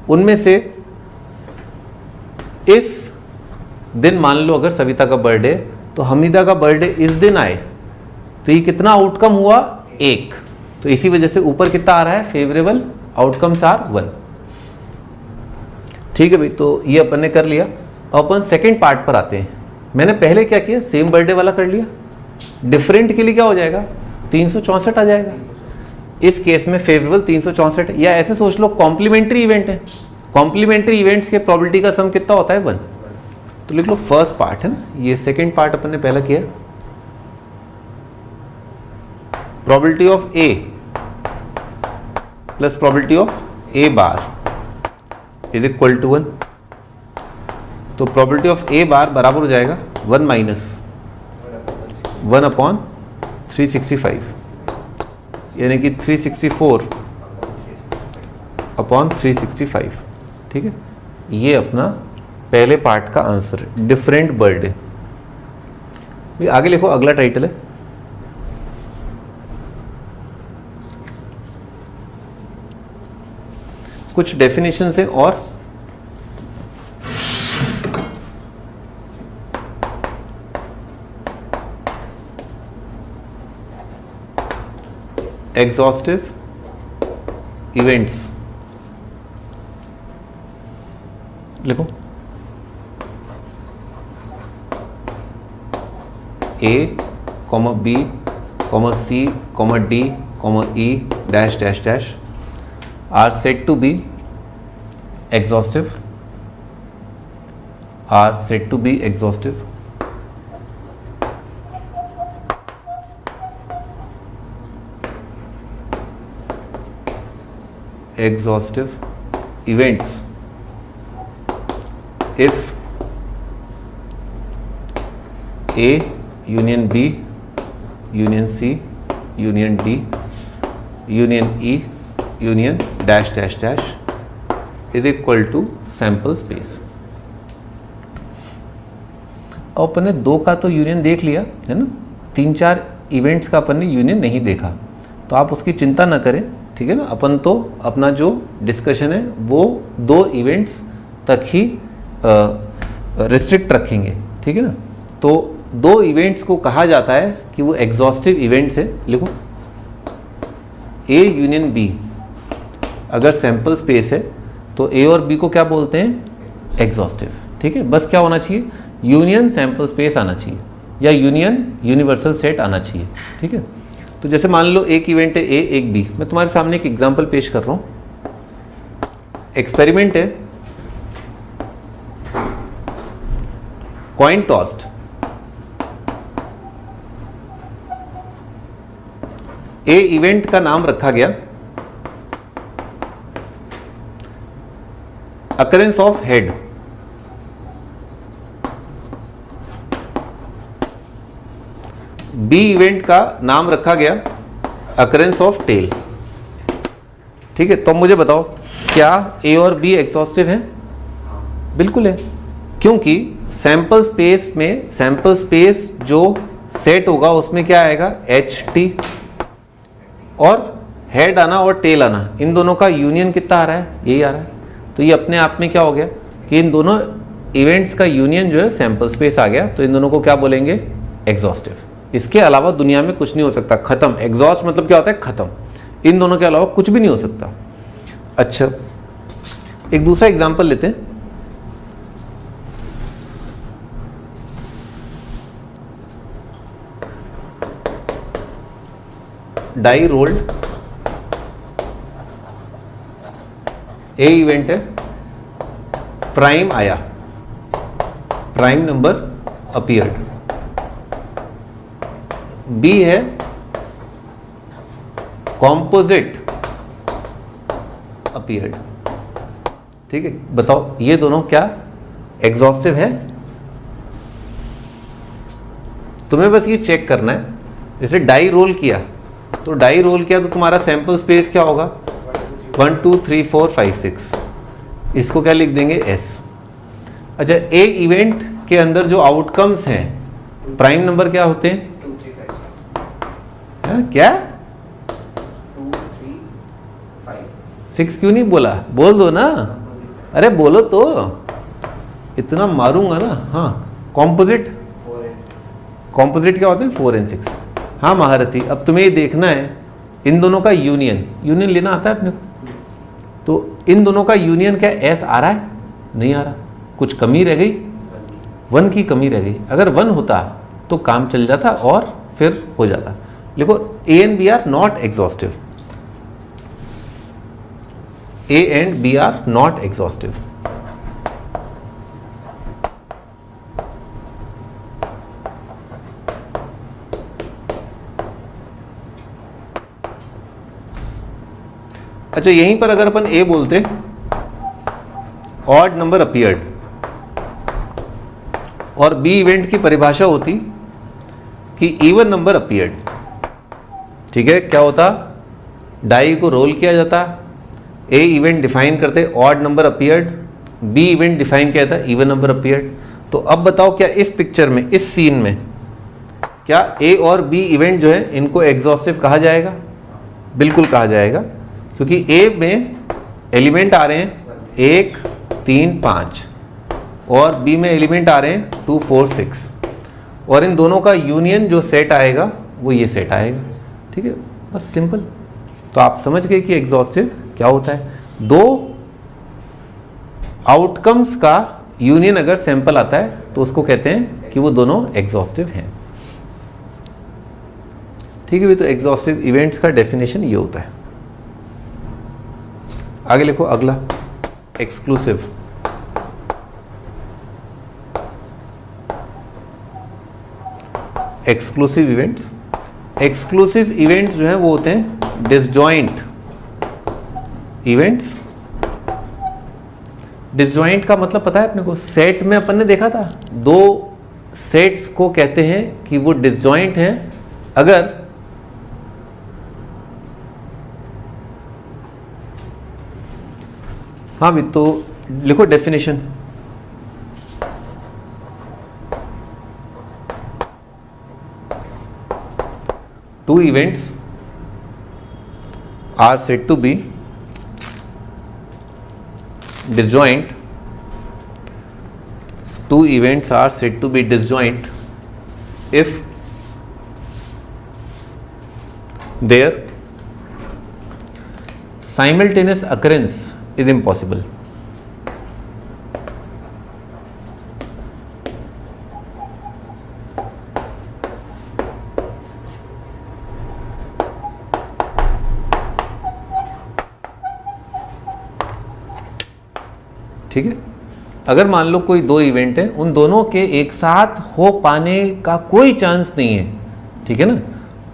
उनमें से इस दिन मान लो अगर सविता का बर्थडे, तो हमीदा का बर्थडे इस दिन आए तो ये कितना आउटकम हुआ, 1। तो इसी वजह से ऊपर कितना आ रहा है, फेवरेबल आउटकम्स आर 1। ठीक है भाई, तो ये अपन ने कर लिया। अब अपन सेकेंड पार्ट पर आते हैं। मैंने पहले क्या किया, सेम बर्थडे वाला कर लिया। डिफरेंट के लिए क्या हो जाएगा, 364 आ जाएगा। इस केस में फेवरेबल 364, या ऐसे सोच लो कॉम्प्लीमेंट्री इवेंट है, कॉम्प्लीमेंट्री इवेंट्स के प्रोबेबिलिटी का सम कितना होता है, 1। तो लिख लो फर्स्ट पार्ट है ना, ये सेकेंड पार्ट अपन ने पहला किया। Probability of A plus probability of A bar is equal to 1। तो प्रोबेबिलिटी ऑफ ए बार बराबर हो जाएगा 1 माइनस 1/365, यानी कि 364/365। ठीक है, ये अपना पहले पार्ट का आंसर है, डिफरेंट बर्थडे। आगे लिखो, अगला टाइटल है कुछ डेफिनेशन है और एग्जॉस्टिव इवेंट्स लिखो। A, B, C, D, E dash dash dash are said to be exhaustive, are said to be exhaustive. Exhaustive events if A union B union C union D union E union dash dash dash is equal to sample space। अब अपन ने 2 का तो union देख लिया है ना, 3-4 events का अपन ने यूनियन नहीं देखा, तो आप उसकी चिंता ना करें। ठीक है ना, अपन तो अपना जो डिस्कशन है वो 2 इवेंट्स तक ही रिस्ट्रिक्ट रखेंगे। ठीक है ना, तो 2 इवेंट्स को कहा जाता है कि वो एग्जॉस्टिव इवेंट्स है। लिखो, ए यूनियन बी अगर सैंपल स्पेस है तो ए और बी को क्या बोलते हैं, एग्जॉस्टिव। ठीक है, बस क्या होना चाहिए, यूनियन सैंपल स्पेस आना चाहिए या यूनियन यूनिवर्सल सेट आना चाहिए। ठीक है, तो जैसे मान लो एक इवेंट है ए एक बी, मैं तुम्हारे सामने एक एग्जांपल पेश कर रहा हूं। एक्सपेरिमेंट है कॉइन टॉस्ट, ए इवेंट का नाम रखा गया occurrence of head, B event का नाम रखा गया अकरेंस ऑफ टेल। ठीक है, तो मुझे बताओ क्या ए और बी एग्जॉस्टिव हैं? बिल्कुल है, क्योंकि सैंपल स्पेस में सैंपल स्पेस जो सेट होगा उसमें क्या आएगा, एच टी, और हेड आना और टेल आना, इन दोनों का यूनियन कितना आ रहा है, यही आ रहा है। तो ये अपने आप में क्या हो गया कि इन दोनों इवेंट्स का यूनियन जो है सैंपल स्पेस आ गया, तो इन दोनों को क्या बोलेंगे, एग्जॉस्टिव। इसके अलावा दुनिया में कुछ नहीं हो सकता, खत्म। एग्जॉस्ट मतलब क्या होता है, खत्म। इन दोनों के अलावा कुछ भी नहीं हो सकता। अच्छा, एक दूसरा एग्जांपल लेते हैं। डाई रोल्ड, ए इवेंट है, प्राइम आया, प्राइम नंबर अपीयर्ड, बी है कॉम्पोजिट अपीयर्ड। ठीक है, बताओ ये दोनों क्या एग्जॉस्टिव है? तुम्हें बस ये चेक करना है, जैसे डाई रोल किया तो डाई रोल किया तो तुम्हारा सैंपल स्पेस क्या होगा, 1 2 3 4 5 6, इसको क्या लिख देंगे, एस। अच्छा, ए इवेंट के अंदर जो आउटकम्स हैं, प्राइम नंबर क्या होते हैं? 2 3 5 क्या 2 3 5 6 क्यों नहीं बोला? बोल दो ना, अरे बोलो तो, इतना मारूंगा ना। हाँ, कॉम्पोजिट, 4 and 6 कॉम्पोजिट क्या होते हैं? 4 and 6। हाँ महारथी, अब तुम्हें ये देखना है इन दोनों का यूनियन, यूनियन लेना आता है अपने को, तो इन दोनों का यूनियन क्या एस आ रहा है? नहीं आ रहा, कुछ कमी रह गई, 1 की कमी रह गई। अगर 1 होता तो काम चल जाता और फिर हो जाता। लिखो A and B are not exhaustive, A and B are not exhaustive. अच्छा, यहीं पर अगर अपन ए बोलते, ऑड नंबर अपीयर्ड, और बी इवेंट की परिभाषा होती कि इवन नंबर अपीयर्ड। ठीक है, क्या होता? डाई को रोल किया जाता, ए इवेंट डिफाइन करते odd number appeared, B event define किया जाता इवन नंबर अपीयर्ड। तो अब बताओ, क्या इस पिक्चर में, इस सीन में, क्या ए और बी इवेंट जो है इनको एग्जॉस्टिव कहा जाएगा? बिल्कुल कहा जाएगा, क्योंकि ए में एलिमेंट आ रहे हैं 1 3 5 और बी में एलिमेंट आ रहे हैं 2 4 6, और इन दोनों का यूनियन जो सेट आएगा वो ये सेट आएगा। ठीक है, बस सिंपल। तो आप समझ गए कि एग्जॉस्टिव क्या होता है। दो आउटकम्स का यूनियन अगर सैंपल आता है तो उसको कहते हैं कि वो दोनों एग्जॉस्टिव हैं। ठीक है भी, तो एग्जॉस्टिव इवेंट्स का डेफिनेशन ये होता है। आगे लिखो अगला, exclusive. Exclusive events, exclusive events जो हैं वो होते हैं डिसजॉइंट इवेंट्स। डिसजॉइंट का मतलब पता है अपने को? सेट में अपन ने देखा था, दो सेट्स को कहते हैं कि वो डिसजॉइंट हैं अगर हाँ भी, तो लिखो definition. Two events are said to be disjoint. Two events are said to be disjoint if their simultaneous occurrence is impossible. ठीक है, अगर मान लो कोई दो इवेंट है, उन दोनों के एक साथ हो पाने का कोई चांस नहीं है, ठीक है ना,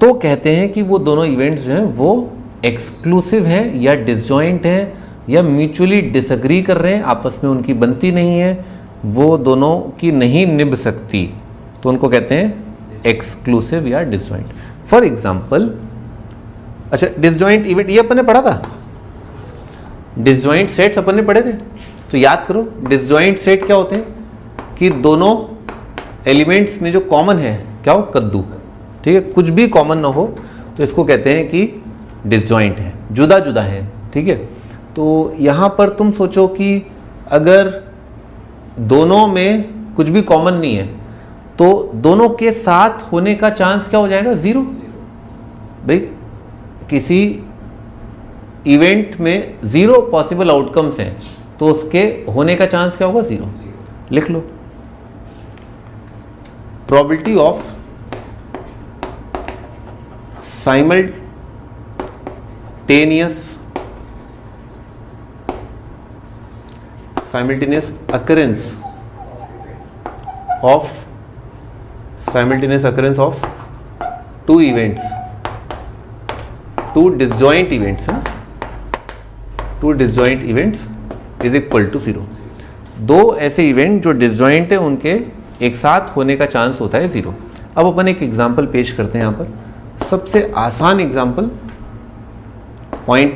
तो कहते हैं कि वो दोनों इवेंट्स जो हैं वो एक्सक्लूसिव हैं या डिसजॉइंट हैं या म्यूचुअली डिसएग्री कर रहे हैं, आपस में उनकी बनती नहीं है, वो दोनों की नहीं निभ सकती, तो उनको कहते हैं एक्सक्लूसिव या डिसजॉइंट। फॉर एग्जाम्पल, अच्छा डिसजॉइंट इवेंट ये अपन ने पढ़ा था, डिसजॉइंट सेट्स अपन ने पढ़े थे, तो याद करो डिसजॉइंट सेट क्या होते हैं कि दोनों एलिमेंट्स में जो कॉमन है क्या हो, कद्दू, ठीक है, कुछ भी कॉमन ना हो तो इसको कहते हैं कि डिसजॉइंट है, जुदा जुदा है। ठीक है, तो यहाँ पर तुम सोचो कि अगर दोनों में कुछ भी कॉमन नहीं है तो दोनों के साथ होने का चांस क्या हो जाएगा, 0। भाई किसी इवेंट में 0 पॉसिबल आउटकम्स हैं तो उसके होने का चांस क्या होगा, 0। लिख लो, probability of simultaneous occurrence of two events, two disjoint events, two disjoint events is equal to 0। दो ऐसे इवेंट जो डिसजॉइंट है उनके एक साथ होने का चांस होता है 0। अब अपन एक एग्जांपल पेश करते हैं यहाँ पर, सबसे आसान एग्जांपल, कॉइन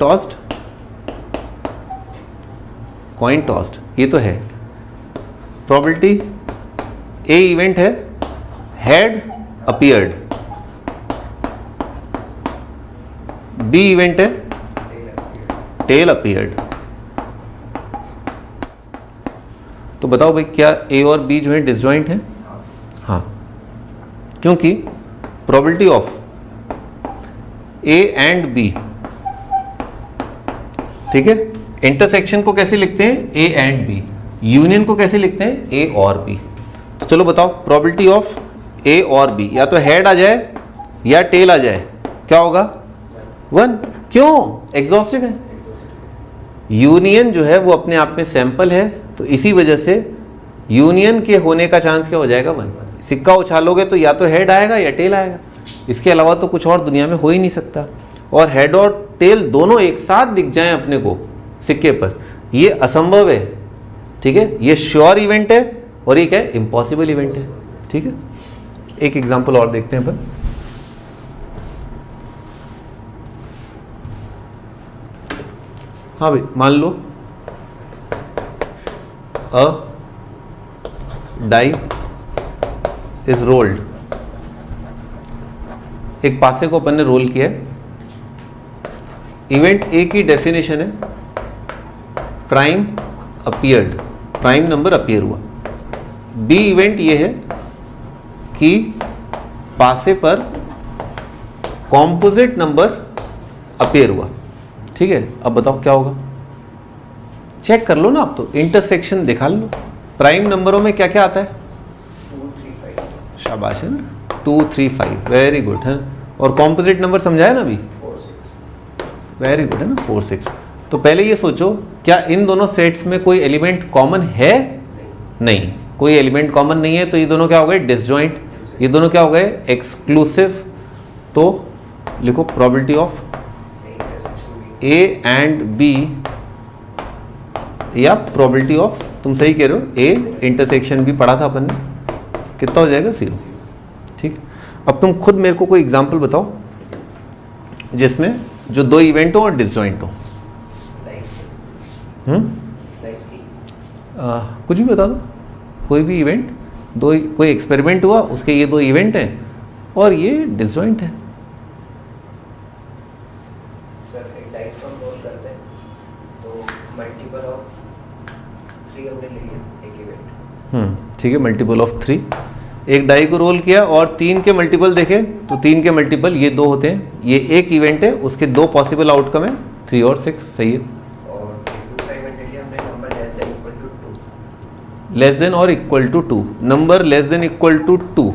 टॉस्ड, ये तो है। प्रोबेबिलिटी ए इवेंट है हेड अपीयर्ड, बी इवेंट है टेल अपीयर्ड। तो बताओ भाई क्या ए और बी जो है डिसजॉइंट है? हाँ, क्योंकि probability of A and B, ठीक है, इंटरसेक्शन को कैसे लिखते हैं? ए एंड बी। यूनियन को कैसे लिखते हैं? ए और बी। तो चलो बताओ प्रोबेबिलिटी ऑफ ए और बी, या तो हेड आ जाए या टेल आ जाए, क्या होगा? 1। क्यों? एग्जॉस्टिव है। यूनियन जो है वो अपने आप में सैंपल है, तो इसी वजह से यूनियन के होने का चांस क्या हो जाएगा? 1। सिक्का उछालोगे तो या तो हेड आएगा या टेल आएगा, इसके अलावा तो कुछ और दुनिया में हो ही नहीं सकता। और हेड और टेल दोनों एक साथ दिख जाएं अपने को सिक्के पर, ये असंभव है, ठीक है। ये श्योर इवेंट है और ये क्या है? इम्पॉसिबल इवेंट है, ठीक है। एक एग्जांपल और देखते हैं अपन। हाँ भाई, मान लो अ डाई इज रोल्ड, एक पासे को अपन ने रोल किया है। इवेंट ए की डेफिनेशन है prime appeared, prime number appear हुआ। बी इवेंट ये है कि पासे पर कॉम्पोजिट नंबर अपीयर हुआ, ठीक है। अब बताओ क्या होगा? चेक कर लो ना, आप तो इंटरसेक्शन दिखा लो। प्राइम नंबरों में क्या क्या आता है? 2, 3, 5। शाबाश है ना, 2, 3, 5, वेरी गुड है। और कॉम्पोजिट नंबर समझाया ना अभी? 4, 6। वेरी गुड है ना, 4, 6। तो पहले ये सोचो, क्या इन दोनों सेट्स में कोई एलिमेंट कॉमन है? नहीं, कोई एलिमेंट कॉमन नहीं है, तो ये दोनों क्या हो गए? डिसजॉइंट। ये दोनों क्या हो गए? एक्सक्लूसिव। तो लिखो probability of A and B, या प्रोबेबिलिटी ऑफ, तुम सही कह रहे हो, ए इंटरसेक्शन भी पढ़ा था अपन ने, कितना हो जाएगा? 0, ठीक। अब तुम खुद मेरे को कोई एग्जांपल बताओ जिसमें जो दो इवेंट हो और डिसजॉइंट हो। कुछ भी बता दो, कोई भी इवेंट, कोई एक्सपेरिमेंट हुआ, उसके ये दो इवेंट हैं और ये डिसजॉइंट है। सर एक डाइस को हम रोल करते हैं तो मल्टीपल ऑफ 3 हमने ले लिया एक इवेंट, ठीक है, मल्टीपल ऑफ 3। एक डाई को रोल किया और 3 के मल्टीपल देखे तो 3 के मल्टीपल ये 2 होते हैं। ये एक इवेंट है, उसके 2 पॉसिबल आउटकम है, 3 और 6, सही है। और दूसरा इवेंट ले लिया हमने number less than equal to 2, less than और equal to 2, number less than equal to 2,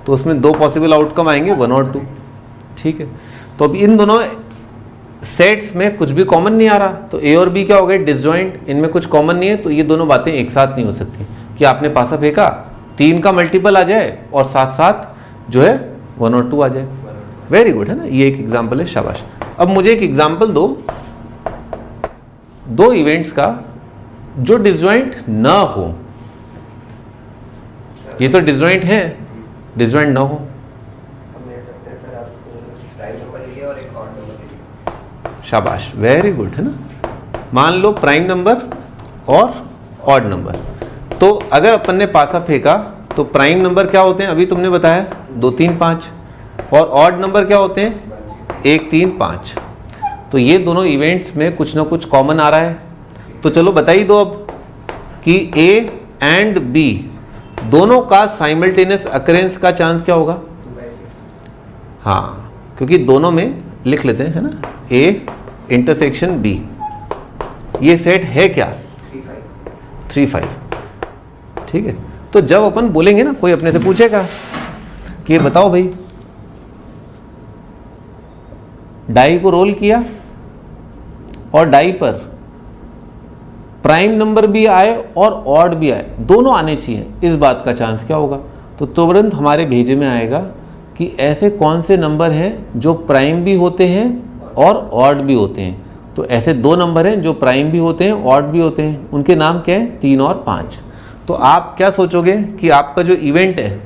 तो उसमें 2 पॉसिबल आउटकम आएंगे, 1 और 2, ठीक है। तो अब इन दोनों सेट्स में कुछ भी कॉमन नहीं आ रहा, तो ए और बी क्या हो गए? डिसजॉइंट। इनमें कुछ कॉमन नहीं है, तो ये दोनों बातें एक साथ नहीं हो सकती कि आपने पासा फेंका, 3 का मल्टीपल आ जाए और साथ साथ जो है 1 और 2 आ जाए। वेरी गुड है ना, ये एक एग्जाम्पल है, शाबाश। अब मुझे एक एग्जाम्पल दो, 2 इवेंट्स का जो डिसजॉइंट ना हो। ये तो डिसजॉइंट है, डिसजॉइंट ना हो। हम ले सकते हैं सर, आप प्राइम नंबर ले लिया और एक ऑड नंबर ले लिया। शाबाश, वेरी गुड है ना। मान लो प्राइम नंबर और ऑड नंबर, तो अगर अपन ने पासा फेंका तो प्राइम नंबर क्या होते हैं? अभी तुमने बताया 2, 3, 5, और ऑड नंबर क्या होते हैं? 1, 3, 5। तो ये दोनों इवेंट्स में कुछ ना कुछ कॉमन आ रहा है, तो चलो बता ही दो अब कि ए एंड बी दोनों का साइमल्टेनियस अकरेंस का चांस क्या होगा? 2/6। हाँ, क्योंकि दोनों में लिख लेते हैं, है ना, ए इंटरसेक्शन बी, ये सेट है क्या? 3, 5, ठीक है। तो जब अपन बोलेंगे ना, कोई अपने से पूछेगा कि बताओ भाई, डाई को रोल किया और डाई पर प्राइम नंबर भी आए और ऑड भी आए, दोनों आने चाहिए, इस बात का चांस क्या होगा? तो तुरंत हमारे भेजे में आएगा कि ऐसे कौन से नंबर हैं जो प्राइम भी होते हैं और ऑड भी होते हैं। तो ऐसे 2 नंबर हैं जो प्राइम भी होते हैं, ऑड भी होते हैं, उनके नाम क्या हैं? 3 और 5। तो आप क्या सोचोगे कि आपका जो इवेंट है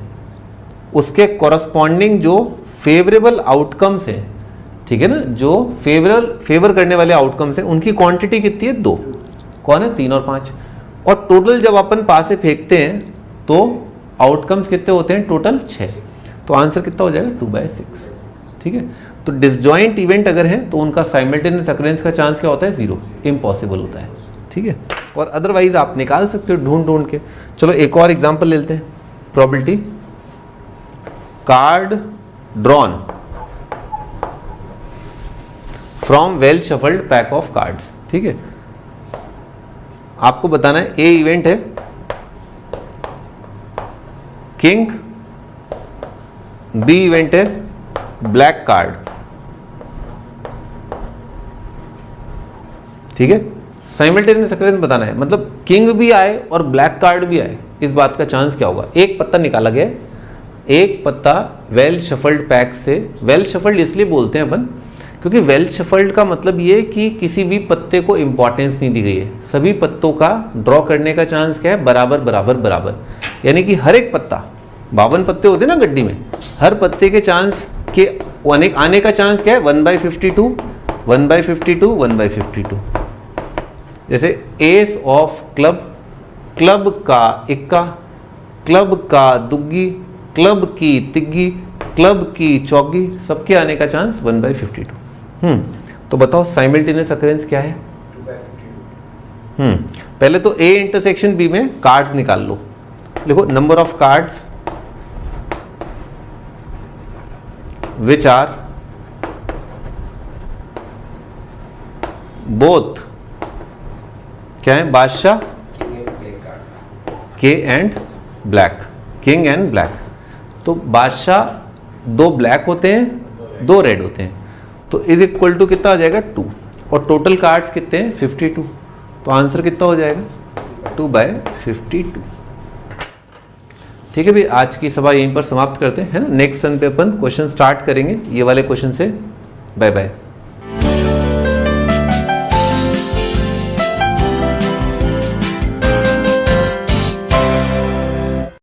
उसके कॉरस्पॉन्डिंग जो फेवरेबल आउटकम्स हैं, ठीक है ना, जो फेवर करने वाले आउटकम्स हैं, उनकी क्वांटिटी कितनी है? 2। कौन है? 3 और 5। और टोटल जब अपन पासे फेंकते हैं तो आउटकम्स कितने होते हैं टोटल 6, तो आंसर कितना हो जाएगा 2/6। ठीक है, तो डिसजॉइंट इवेंट अगर है तो उनका साइमल्टेनियस अकरेंस का चांस क्या होता है 0, इम्पॉसिबल होता है। ठीक है, और अदरवाइज आप निकाल सकते हो ढूंढ ढूंढ के। चलो एक और एग्जांपल लेते हैं, probability card drawn from well shuffled pack of cards. ठीक है, आपको बताना है ए इवेंट है किंग, बी इवेंट है ब्लैक कार्ड। ठीक है, साइमल्टेनियस अकरेंस बताना है, मतलब किंग भी आए और ब्लैक कार्ड भी आए, इस बात का चांस क्या होगा। एक पत्ता निकाला गया, एक पत्ता वेल शफल्ड पैक से, वेल शफल्ड इसलिए बोलते हैं अपन क्योंकि वेल शफल्ड का मतलब ये कि किसी भी पत्ते को इंपॉर्टेंस नहीं दी गई है, सभी पत्तों का ड्रॉ करने का चांस क्या है बराबर बराबर बराबर, यानी कि हर एक पत्ता, 52 पत्ते होते हैं ना गड्डी में, हर पत्ते के चांस के आने का चांस क्या है 1/52 1/52 1/52। जैसे एस ऑफ क्लब, क्लब का इक्का, क्लब का दुग्गी, क्लब की तिग्गी, क्लब की चौगी, सबके आने का चांस 1/52। तो बताओ साइमल्टेनियस अकरेंस क्या है। 2/52। पहले तो ए इंटरसेक्शन बी में कार्ड्स निकाल लो, देखो number of cards which are both क्या है बादशाह के and black, king and black. तो बादशाह 2 ब्लैक होते हैं 2 रेड होते हैं, तो इज इक्वल टू कितना हो जाएगा 2, और टोटल कार्ड्स कितने हैं 52, तो आंसर कितना हो जाएगा 2/52। ठीक है भाई, आज की सभा यहीं पर समाप्त करते हैं, है ना। नेक्स्ट सन पे अपन क्वेश्चन स्टार्ट करेंगे ये वाले क्वेश्चन से। Bye bye.